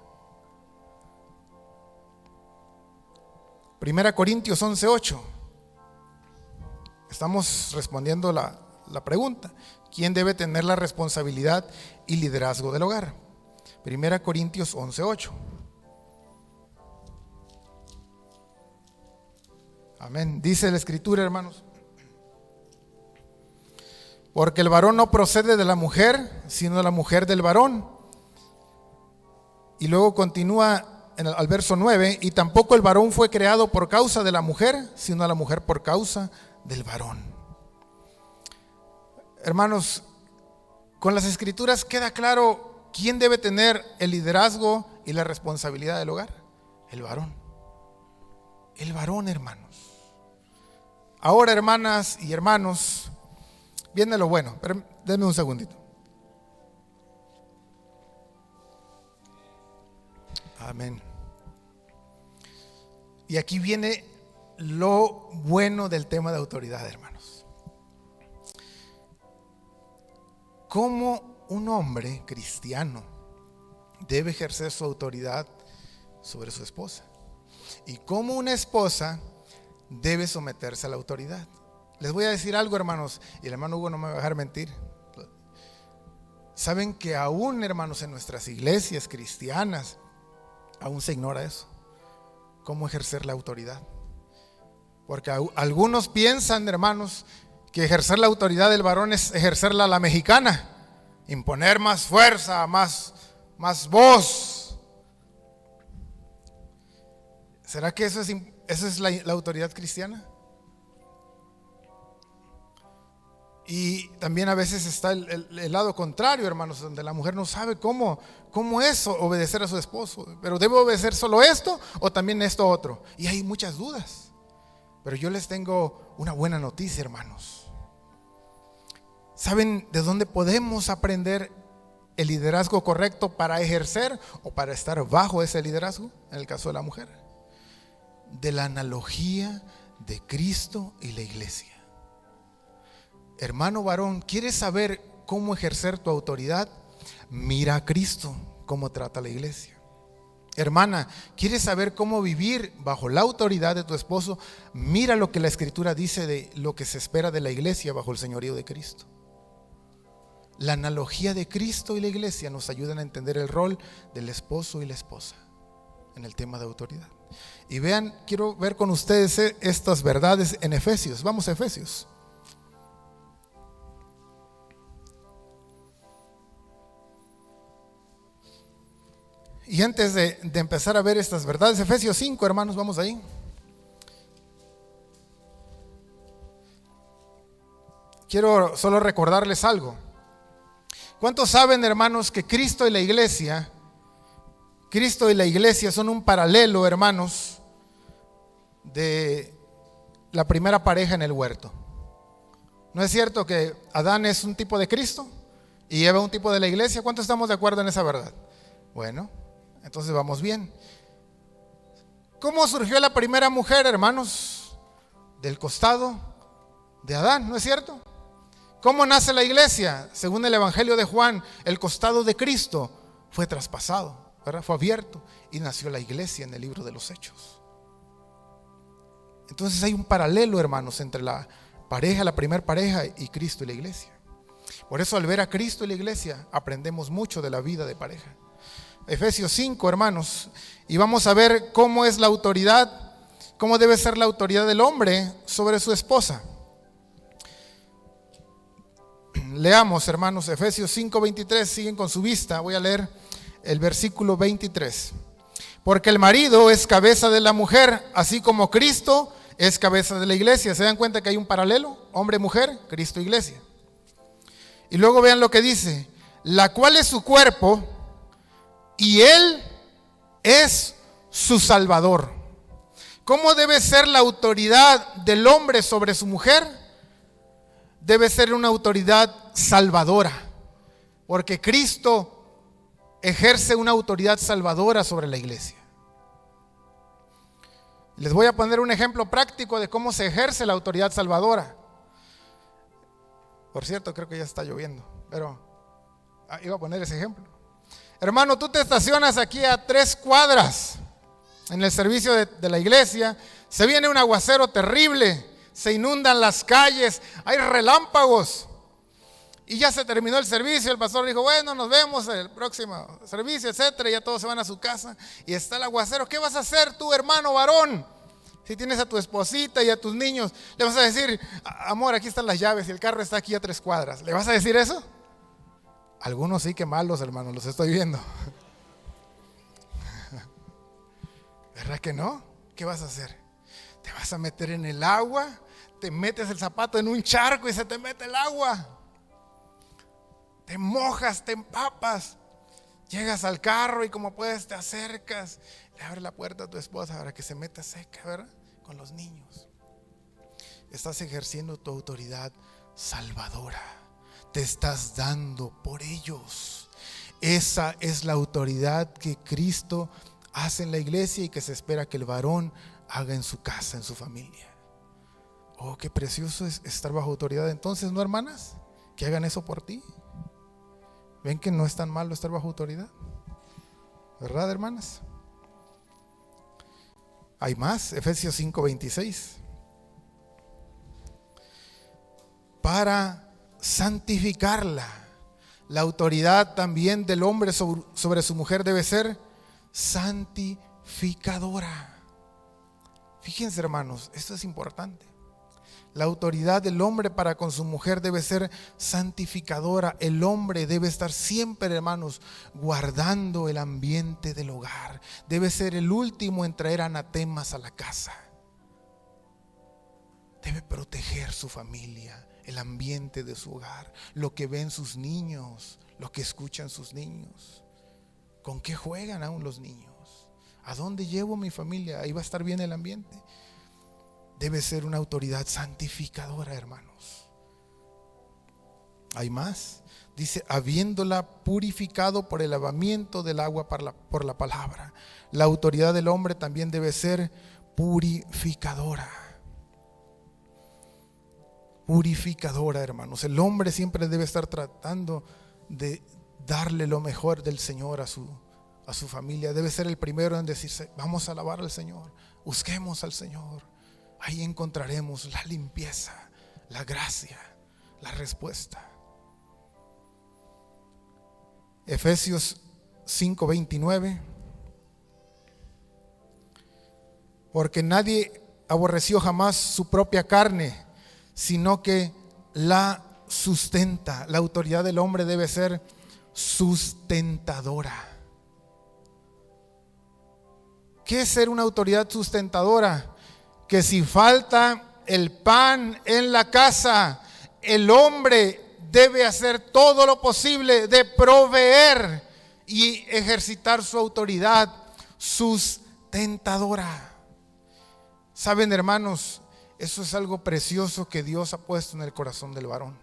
1 Corintios 11:8. Estamos respondiendo la pregunta: ¿quién debe tener la responsabilidad y liderazgo del hogar? 1 Corintios 11:8. Amén. Dice la Escritura, hermanos: porque el varón no procede de la mujer, sino de la mujer del varón. Y luego continúa al verso 9, y tampoco el varón fue creado por causa de la mujer, sino la mujer por causa del varón. Hermanos, con las Escrituras queda claro quién debe tener el liderazgo y la responsabilidad del hogar. El varón. El varón, hermanos. Ahora, hermanas y hermanos, viene lo bueno. Pero denme un segundito. Amén. Y aquí viene lo bueno del tema de autoridad, hermanos. ¿Cómo un hombre cristiano debe ejercer su autoridad sobre su esposa? Y cómo una esposa debe someterse a la autoridad. Les voy a decir algo, hermanos, y el hermano Hugo no me va a dejar mentir. Saben que aún, hermanos, en nuestras iglesias cristianas aún se ignora eso, cómo ejercer la autoridad. Porque algunos piensan, hermanos, que ejercer la autoridad del varón es ejercerla a la mexicana, imponer más fuerza, más voz. ¿Será que eso es la autoridad cristiana? Y también a veces está el lado contrario, hermanos, donde la mujer no sabe cómo es obedecer a su esposo. Pero ¿debo obedecer solo esto o también esto otro? Y hay muchas dudas. Pero yo les tengo una buena noticia, hermanos. ¿Saben de dónde podemos aprender el liderazgo correcto para ejercer o para estar bajo ese liderazgo? En el caso de la mujer, de la analogía de Cristo y la iglesia. Hermano varón, ¿quieres saber cómo ejercer tu autoridad? Mira a Cristo, cómo trata a la iglesia. Hermana, ¿quieres saber cómo vivir bajo la autoridad de tu esposo? Mira lo que la Escritura dice de lo que se espera de la iglesia bajo el señorío de Cristo. La analogía de Cristo y la iglesia nos ayudan a entender el rol del esposo y la esposa en el tema de autoridad. Y vean, quiero ver con ustedes estas verdades en Efesios. Vamos a Efesios. Y antes de empezar a ver estas verdades, Efesios 5, hermanos, vamos ahí. Quiero solo recordarles algo. ¿Cuántos saben, hermanos, que Cristo y la iglesia son un paralelo, hermanos, de la primera pareja en el huerto? ¿No es cierto que Adán es un tipo de Cristo y Eva un tipo de la iglesia? ¿Cuántos estamos de acuerdo en esa verdad? Bueno, entonces vamos bien. ¿Cómo surgió la primera mujer, hermanos? Del costado de Adán, ¿no es cierto? ¿Cómo nace la iglesia? Según el Evangelio de Juan, el costado de Cristo fue traspasado, ¿verdad? Fue abierto y nació la iglesia en el libro de los Hechos. Entonces hay un paralelo, hermanos, entre la pareja, la primera pareja, y Cristo y la iglesia. Por eso al ver a Cristo y la iglesia aprendemos mucho de la vida de pareja. Efesios 5, hermanos, y vamos a ver cómo es la autoridad, cómo debe ser la autoridad del hombre sobre su esposa. Leamos, hermanos, Efesios 5:23, siguen con su vista, voy a leer el versículo 23. Porque el marido es cabeza de la mujer, así como Cristo es cabeza de la iglesia. ¿Se dan cuenta que hay un paralelo? Hombre-mujer, Cristo-iglesia. Y luego vean lo que dice: la cual es su cuerpo y Él es su Salvador. ¿Cómo debe ser la autoridad del hombre sobre su mujer? Debe ser una autoridad salvadora, porque Cristo ejerce una autoridad salvadora sobre la iglesia. Les voy a poner un ejemplo práctico de cómo se ejerce la autoridad salvadora. Por cierto, creo que ya está lloviendo, pero iba a poner ese ejemplo. Hermano, tú te estacionas aquí a 3 cuadras en el servicio de la iglesia. Se viene un aguacero terrible, se inundan las calles, hay relámpagos y ya se terminó el servicio. El pastor dijo: bueno, nos vemos en el próximo servicio, etcétera. Ya todos se van a su casa y está el aguacero. ¿Qué vas a hacer tú, hermano varón? Si tienes a tu esposita y a tus niños, le vas a decir: amor, aquí están las llaves y el carro está aquí a 3 cuadras. ¿Le vas a decir eso? Algunos sí, que malos, hermanos, los estoy viendo. ¿Verdad que no? ¿Qué vas a hacer? ¿Te vas a meter en el agua? ¿Te metes el zapato en un charco y se te mete el agua? Te mojas, te empapas. Llegas al carro y como puedes te acercas, le abres la puerta a tu esposa para que se meta seca, ¿verdad? Con los niños. Estás ejerciendo tu autoridad salvadora. Te estás dando por ellos. Esa es la autoridad que Cristo hace en la iglesia y que se espera que el varón haga en su casa, en su familia. Oh, qué precioso es estar bajo autoridad. Entonces, ¿no, hermanas? Que hagan eso por ti. ¿Ven que no es tan malo estar bajo autoridad? ¿Verdad, hermanas? Hay más, Efesios 5:26. Para santificarla. La autoridad también del hombre sobre su mujer debe ser santificadora. Fíjense, hermanos, esto es importante. La autoridad del hombre para con su mujer debe ser santificadora. El hombre debe estar siempre, hermanos, guardando el ambiente del hogar. Debe ser el último en traer anatemas a la casa. Debe proteger su familia, el ambiente de su hogar, lo que ven sus niños, lo que escuchan sus niños, con qué juegan aún los niños, a dónde llevo mi familia, ahí va a estar bien el ambiente. Debe ser una autoridad santificadora, hermanos. Hay más. Dice, habiéndola purificado por el lavamiento del agua por la palabra. La autoridad del hombre también debe ser purificadora. Purificadora, hermanos. El hombre siempre debe estar tratando de darle lo mejor del Señor a su familia. Debe ser el primero en decirse, vamos a alabar al Señor, busquemos al Señor. Ahí encontraremos la limpieza, la gracia, la respuesta. Efesios 5:29. Porque nadie aborreció jamás su propia carne, sino que la sustenta. La autoridad del hombre debe ser sustentadora. ¿Qué es ser una autoridad sustentadora? Que si falta el pan en la casa, el hombre debe hacer todo lo posible de proveer y ejercitar su autoridad sustentadora. Saben, hermanos, eso es algo precioso que Dios ha puesto en el corazón del varón.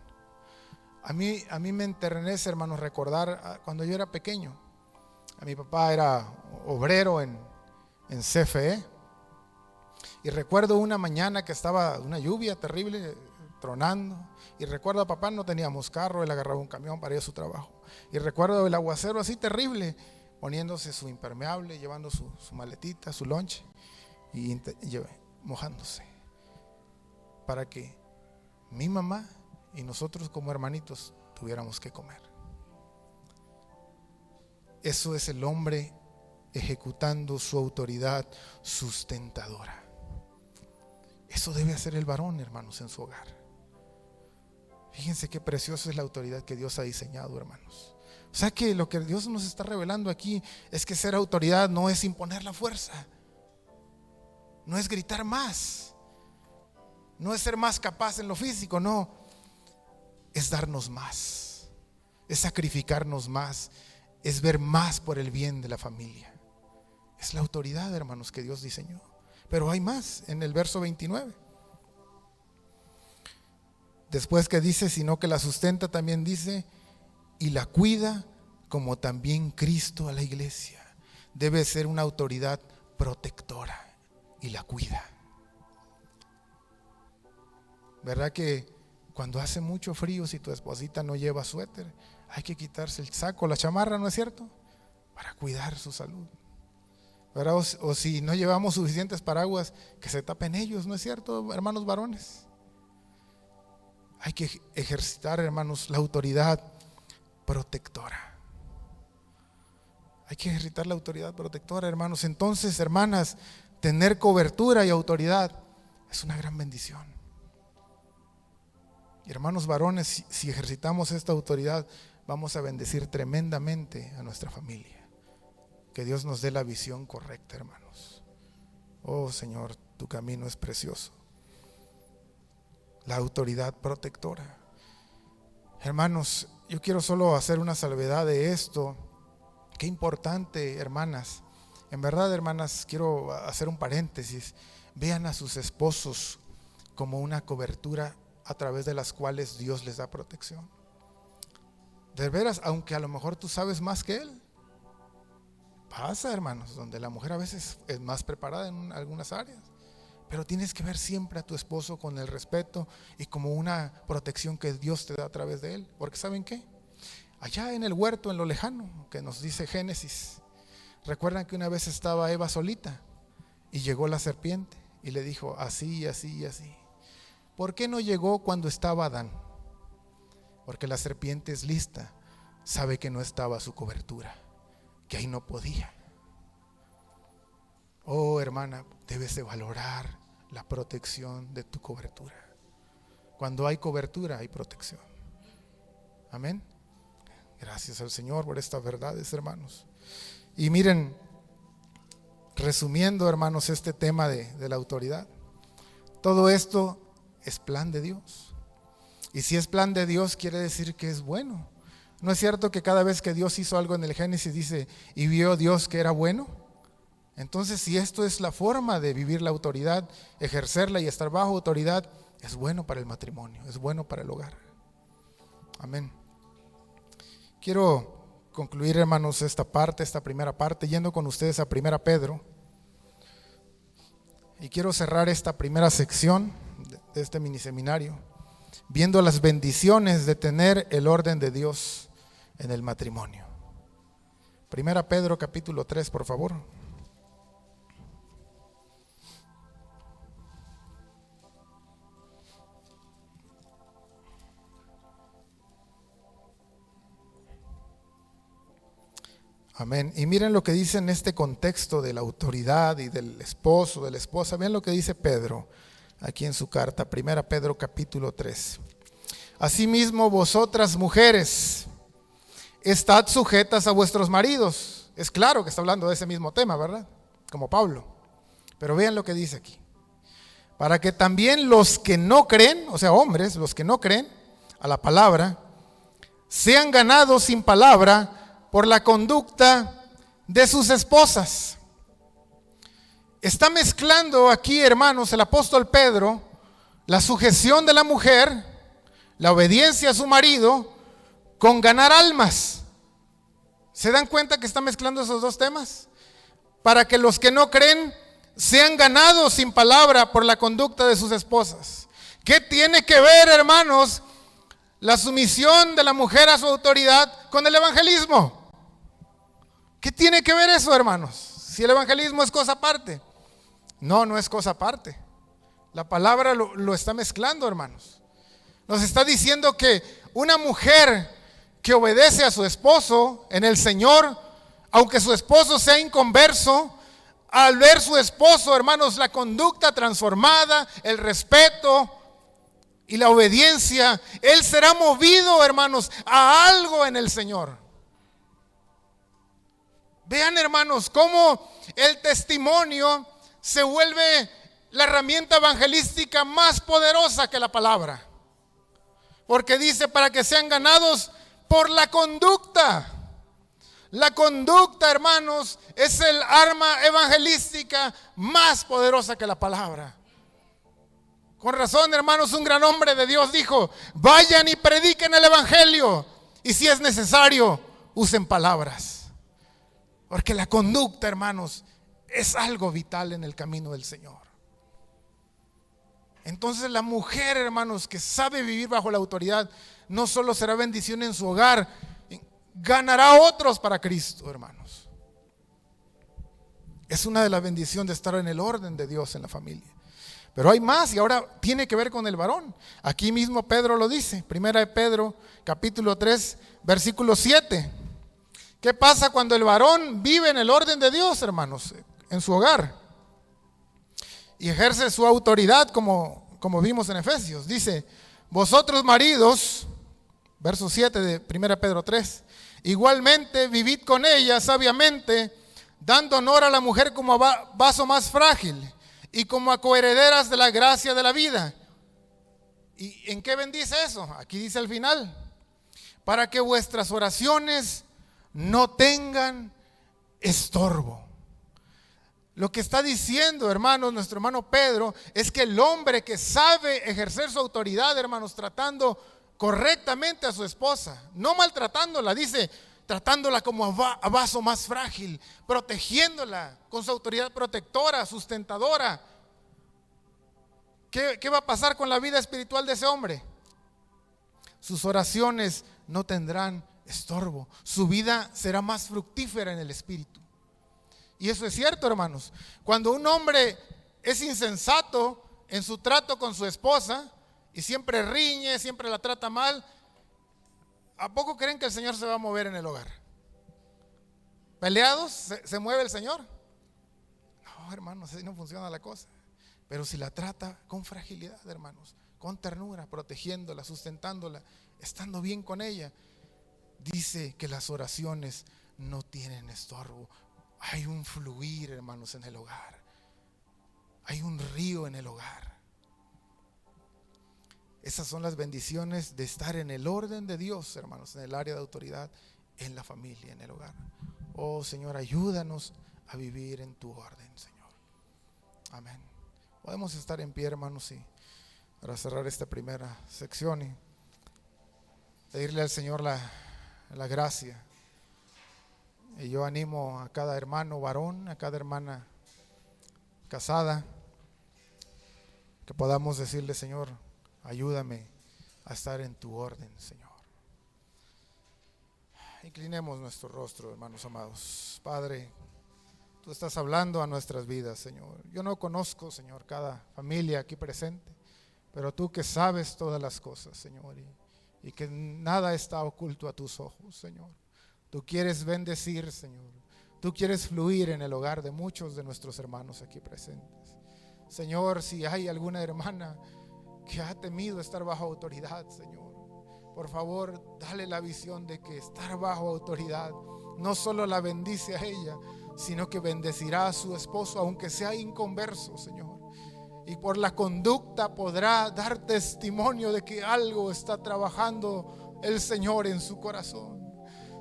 A mí me enternece, hermanos, recordar cuando yo era pequeño. A mi papá era obrero en CFE. Y recuerdo una mañana que estaba una lluvia terrible, tronando. Y recuerdo a papá, no teníamos carro, él agarraba un camión para ir a su trabajo. Y recuerdo el aguacero así terrible, poniéndose su impermeable, llevando su maletita, su lonche y mojándose. Para que mi mamá y nosotros como hermanitos tuviéramos que comer. Eso es el hombre ejecutando su autoridad sustentadora. Eso debe hacer el varón, hermanos, en su hogar. Fíjense qué preciosa es la autoridad que Dios ha diseñado, hermanos. O sea que lo que Dios nos está revelando aquí es que ser autoridad no es imponer la fuerza, no es gritar más, no es ser más capaz en lo físico, no, es darnos más, es sacrificarnos más, es ver más por el bien de la familia. Es la autoridad, hermanos, que Dios diseñó. Pero hay más en el verso 29. Después que dice, sino que la sustenta, también dice, y la cuida como también Cristo a la iglesia. Debe ser una autoridad protectora y la cuida. ¿Verdad que cuando hace mucho frío, si tu esposita no lleva suéter, hay que quitarse el saco, la chamarra, ¿no es cierto? Para cuidar su salud. ¿Verdad? O si no llevamos suficientes paraguas, que se tapen ellos, ¿no es cierto, hermanos varones? Hay que ejercitar, hermanos, la autoridad protectora. Hay que ejercitar la autoridad protectora, hermanos. Entonces, hermanas, tener cobertura y autoridad es una gran bendición. Y hermanos varones, si ejercitamos esta autoridad, vamos a bendecir tremendamente a nuestra familia. Que Dios nos dé la visión correcta, hermanos. Oh Señor, tu camino es precioso. La autoridad protectora. Hermanos, yo quiero solo hacer una salvedad de esto. Qué importante, hermanas. En verdad, hermanas, quiero hacer un paréntesis. Vean a sus esposos como una cobertura a través de las cuales Dios les da protección. De veras, aunque a lo mejor tú sabes más que él. Pasa, hermanos, donde la mujer a veces es más preparada en algunas áreas, pero tienes que ver siempre a tu esposo con el respeto y como una protección que Dios te da a través de él. Porque ¿saben qué? Allá en el huerto, en lo lejano, que nos dice Génesis, recuerdan que una vez estaba Eva solita y llegó la serpiente y le dijo así, así y así. ¿Por qué no llegó cuando estaba Adán? Porque la serpiente es lista, sabe que no estaba su cobertura, que ahí no podía. Oh hermana, debes de valorar la protección de tu cobertura. Cuando hay cobertura hay protección. Amén. Gracias al Señor por estas verdades, hermanos. Y miren, resumiendo, hermanos, este tema de la autoridad, todo esto es plan de Dios. Y si es plan de Dios, quiere decir que es bueno. ¿No es cierto que cada vez que Dios hizo algo en el Génesis dice, y vio Dios que era bueno? Entonces, si esto es la forma de vivir la autoridad, ejercerla y estar bajo autoridad, es bueno para el matrimonio, es bueno para el hogar. Amén. Quiero concluir, hermanos, esta primera parte, yendo con ustedes a 1 Pedro. Y quiero cerrar esta primera sección de este mini seminario, viendo las bendiciones de tener el orden de Dios en el matrimonio. 1 Pedro capítulo 3, por favor. Amén. Y miren lo que dice en este contexto de la autoridad y del esposo, de la esposa. Vean lo que dice Pedro aquí en su carta, 1 Pedro capítulo 3. Asimismo, vosotras mujeres, estad sujetas a vuestros maridos. Es claro que está hablando de ese mismo tema, ¿verdad? Como Pablo. Pero vean lo que dice aquí. Para que también los que no creen, o sea, hombres, los que no creen a la palabra, sean ganados sin palabra por la conducta de sus esposas. Está mezclando aquí, hermanos, el apóstol Pedro, la sujeción de la mujer, la obediencia a su marido, con ganar almas. ¿Se dan cuenta que está mezclando esos dos temas? Para que los que no creen sean ganados sin palabra por la conducta de sus esposas. ¿Qué tiene que ver, hermanos, la sumisión de la mujer a su autoridad con el evangelismo? ¿Qué tiene que ver eso, hermanos? Si el evangelismo es cosa aparte. No, no es cosa aparte. La palabra lo está mezclando, hermanos. Nos está diciendo que una mujer que obedece a su esposo en el Señor, aunque su esposo sea inconverso, al ver su esposo, hermanos, la conducta transformada, el respeto y la obediencia, él será movido, hermanos, a algo en el Señor. Vean, hermanos, cómo el testimonio se vuelve la herramienta evangelística más poderosa que la palabra. Porque dice, para que sean ganados por la conducta. La conducta, hermanos, es el arma evangelística más poderosa que la palabra. Con razón, hermanos, un gran hombre de Dios dijo, vayan y prediquen el evangelio. Y si es necesario, usen palabras. Porque la conducta, hermanos, es algo vital en el camino del Señor. Entonces la mujer, hermanos, que sabe vivir bajo la autoridad, no solo será bendición en su hogar, ganará a otros para Cristo, hermanos. Es una de las bendiciones de estar en el orden de Dios en la familia. Pero hay más y ahora tiene que ver con el varón. Aquí mismo Pedro lo dice, 1 Pedro capítulo 3, versículo 7. ¿Qué pasa cuando el varón vive en el orden de Dios, hermanos, en su hogar? Y ejerce su autoridad como vimos en Efesios. Dice, vosotros maridos, verso 7 de 1 Pedro 3, igualmente vivid con ella sabiamente, dando honor a la mujer como a vaso más frágil y como a coherederas de la gracia de la vida. ¿Y en qué bendice eso? Aquí dice al final, para que vuestras oraciones no tengan estorbo. Lo que está diciendo, hermanos, nuestro hermano Pedro, es que el hombre que sabe ejercer su autoridad, hermanos, tratando correctamente a su esposa, no maltratándola, dice, tratándola como a vaso más frágil, protegiéndola con su autoridad protectora, sustentadora. ¿Qué va a pasar con la vida espiritual de ese hombre? Sus oraciones no tendrán estorbo, su vida será más fructífera en el espíritu. Y eso es cierto, hermanos. Cuando un hombre es insensato en su trato con su esposa y siempre riñe, siempre la trata mal, ¿a poco creen que el Señor se va a mover en el hogar? ¿Peleados? ¿Se mueve el Señor? No, hermanos, así no funciona la cosa. Pero si la trata con fragilidad, hermanos, con ternura, protegiéndola, sustentándola, estando bien con ella, dice que las oraciones no tienen estorbo. Hay un fluir, hermanos, en el hogar. Hay un río en el hogar. Esas son las bendiciones de estar en el orden de Dios, hermanos, en el área de autoridad, en la familia, en el hogar. Oh, Señor, ayúdanos a vivir en tu orden, Señor. Amén. Podemos estar en pie, hermanos, y para cerrar esta primera sección y pedirle al Señor la gracia. Y yo animo a cada hermano varón, a cada hermana casada, que podamos decirle: Señor, ayúdame a estar en tu orden, Señor. Inclinemos nuestro rostro, hermanos amados. Padre, tú estás hablando a nuestras vidas, Señor. Yo no conozco, Señor, cada familia aquí presente, pero tú que sabes todas las cosas, Señor, y que nada está oculto a tus ojos, Señor. Tú quieres bendecir, Señor. Tú quieres fluir en el hogar de muchos de nuestros hermanos aquí presentes. Señor, si hay alguna hermana que ha temido estar bajo autoridad, Señor, por favor, dale la visión de que estar bajo autoridad no solo la bendice a ella, sino que bendecirá a su esposo, aunque sea inconverso, Señor. Y por la conducta podrá dar testimonio de que algo está trabajando el Señor en su corazón.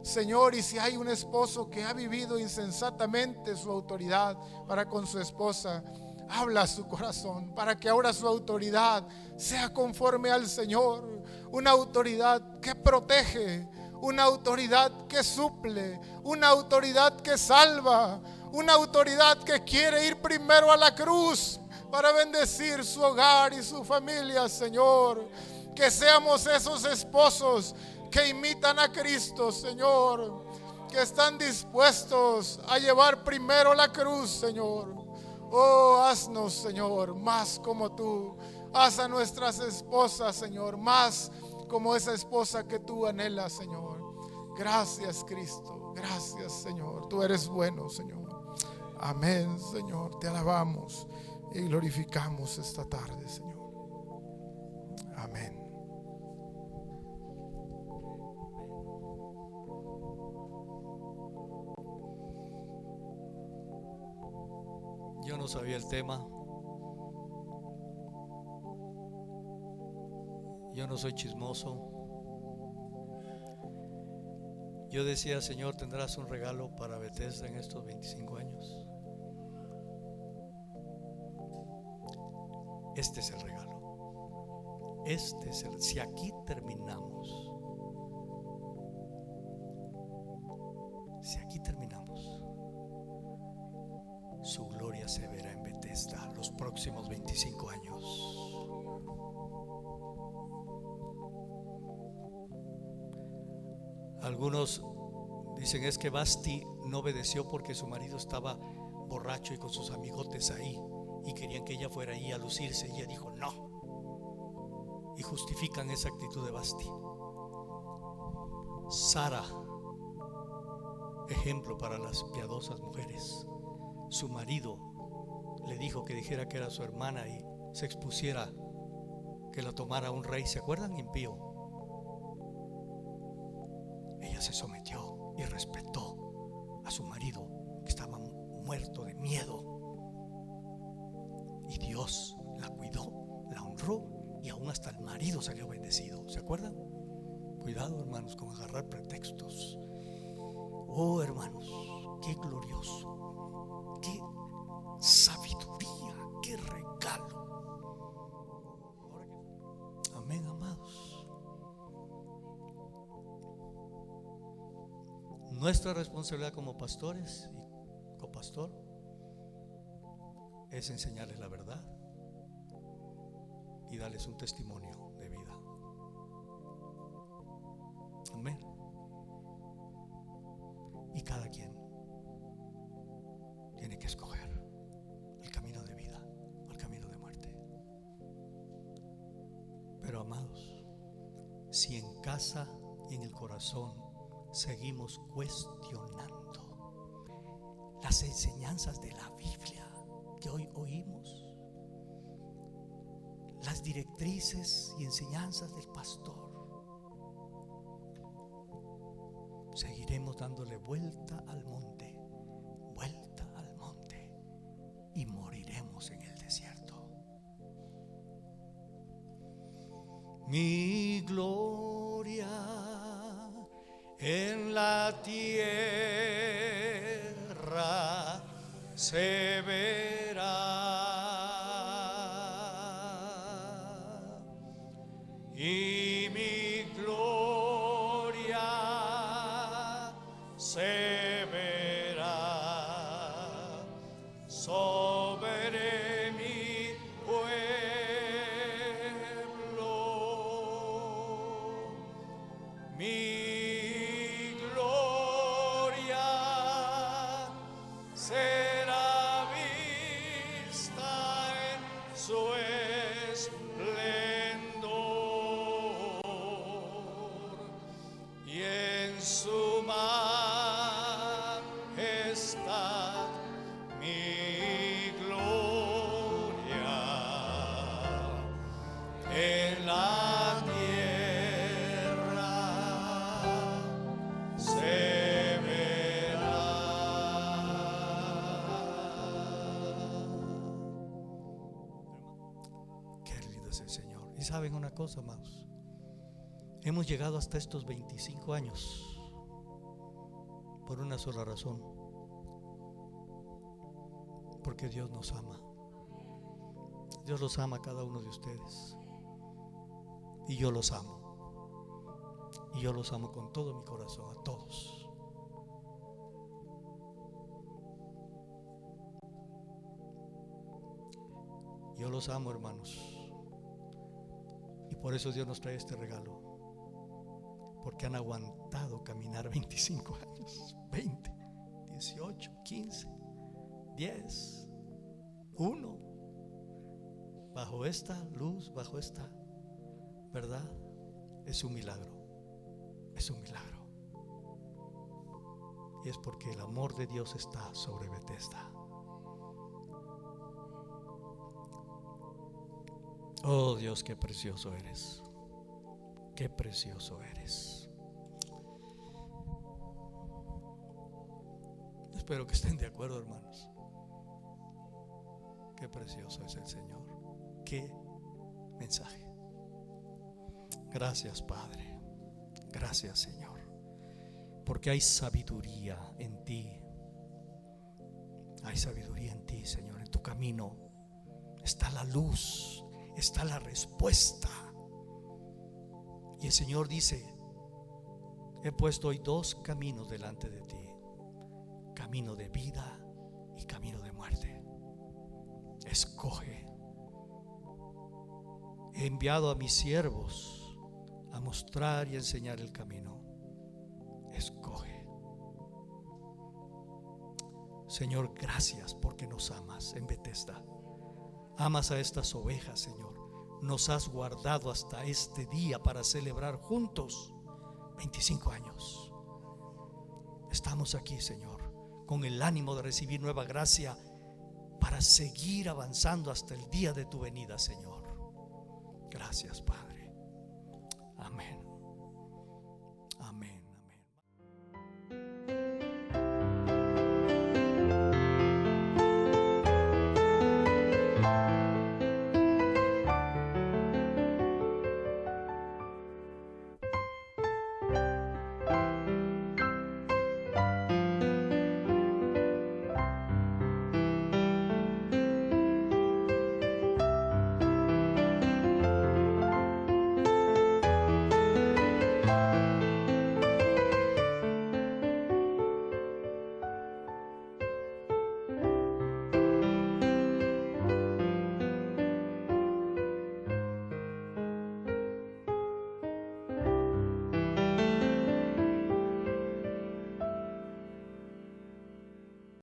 Señor, y si hay un esposo que ha vivido insensatamente su autoridad para con su esposa, habla a su corazón para que ahora su autoridad sea conforme al Señor. Una autoridad que protege, una autoridad que suple, una autoridad que salva, una autoridad que quiere ir primero a la cruz para bendecir su hogar y su familia, Señor. Que seamos esos esposos que imitan a Cristo, Señor, que están dispuestos a llevar primero la cruz, Señor. Oh, haznos, Señor, más como tú. Haz a nuestras esposas, Señor, más como esa esposa que tú anhelas, Señor. Gracias, Cristo. Gracias, Señor. Tú eres bueno, Señor. Amén, Señor. Te alabamos y glorificamos esta tarde, Señor. Amén. Yo no sabía el tema. Yo no soy chismoso. Yo decía: Señor, ¿tendrás un regalo para Bethesda en estos 25 años? Este es el regalo. Este es el. Si aquí terminamos, su gloria se verá en Bethesda los próximos 25 años. Algunos dicen: es que Basti no obedeció porque su marido estaba borracho y con sus amigotes ahí y querían que ella fuera ahí a lucirse, y ella dijo no, y justifican esa actitud de Basti. Sara, ejemplo para las piadosas mujeres, su marido le dijo que dijera que era su hermana y se expusiera, que la tomara un rey. ¿Se acuerdan? Impío. Ella se sometió y respetó a su marido, que estaba muerto de miedo, y Dios la cuidó, la honró, y aún hasta el marido salió bendecido. ¿Se acuerdan? Cuidado, hermanos, con agarrar pretextos. Oh, hermanos, qué glorioso, qué sabiduría, qué regalo. Amén, amados. Nuestra responsabilidad como pastores y copastor es enseñarles la verdad y darles un testimonio de vida. Amén. Y cada quien tiene que escoger el camino de vida o el camino de muerte. Pero, amados, si en casa y en el corazón seguimos cuestionando las enseñanzas de la Biblia que hoy oímos, las directrices y enseñanzas del pastor, seguiremos dándole vuelta al monte, y moriremos en el desierto. Mi gloria en la tierra se verá, y mi gloria se verá sobre mi pueblo. Mi gloria será vista en su esplendor y en su majestad. Mi gloria en la tierra se verá. Qué lindo es el Señor. Y saben una cosa, amados, hemos llegado hasta estos 25 años por una sola razón: porque Dios nos ama. Dios los ama a cada uno de ustedes, y yo los amo, y yo los amo con todo mi corazón, a todos. Yo los amo, hermanos, y por eso Dios nos trae este regalo, porque han aguantado caminar 25 años, 20, 18, 15, 10, 1, bajo esta luz, bajo esta verdad. Es un milagro, es un milagro, y es porque el amor de Dios está sobre Bethesda. Oh Dios, qué precioso eres, qué precioso eres. Espero que estén de acuerdo, hermanos. Qué precioso es el Señor. Qué mensaje. Gracias, Padre. Gracias, Señor, porque hay sabiduría en ti. Hay sabiduría en ti, Señor. En tu camino está la luz, está la respuesta. Y el Señor dice: he puesto hoy dos caminos delante de ti, camino de vida y camino de muerte. Escoge. He enviado a mis siervos a mostrar y enseñar el camino. Escoge. Señor, gracias porque nos amas en Bethesda. Amas a estas ovejas, Señor. Nos has guardado hasta este día para celebrar juntos 25 años. Estamos aquí, Señor, con el ánimo de recibir nueva gracia para seguir avanzando hasta el día de tu venida, Señor. Gracias, Padre. Amén.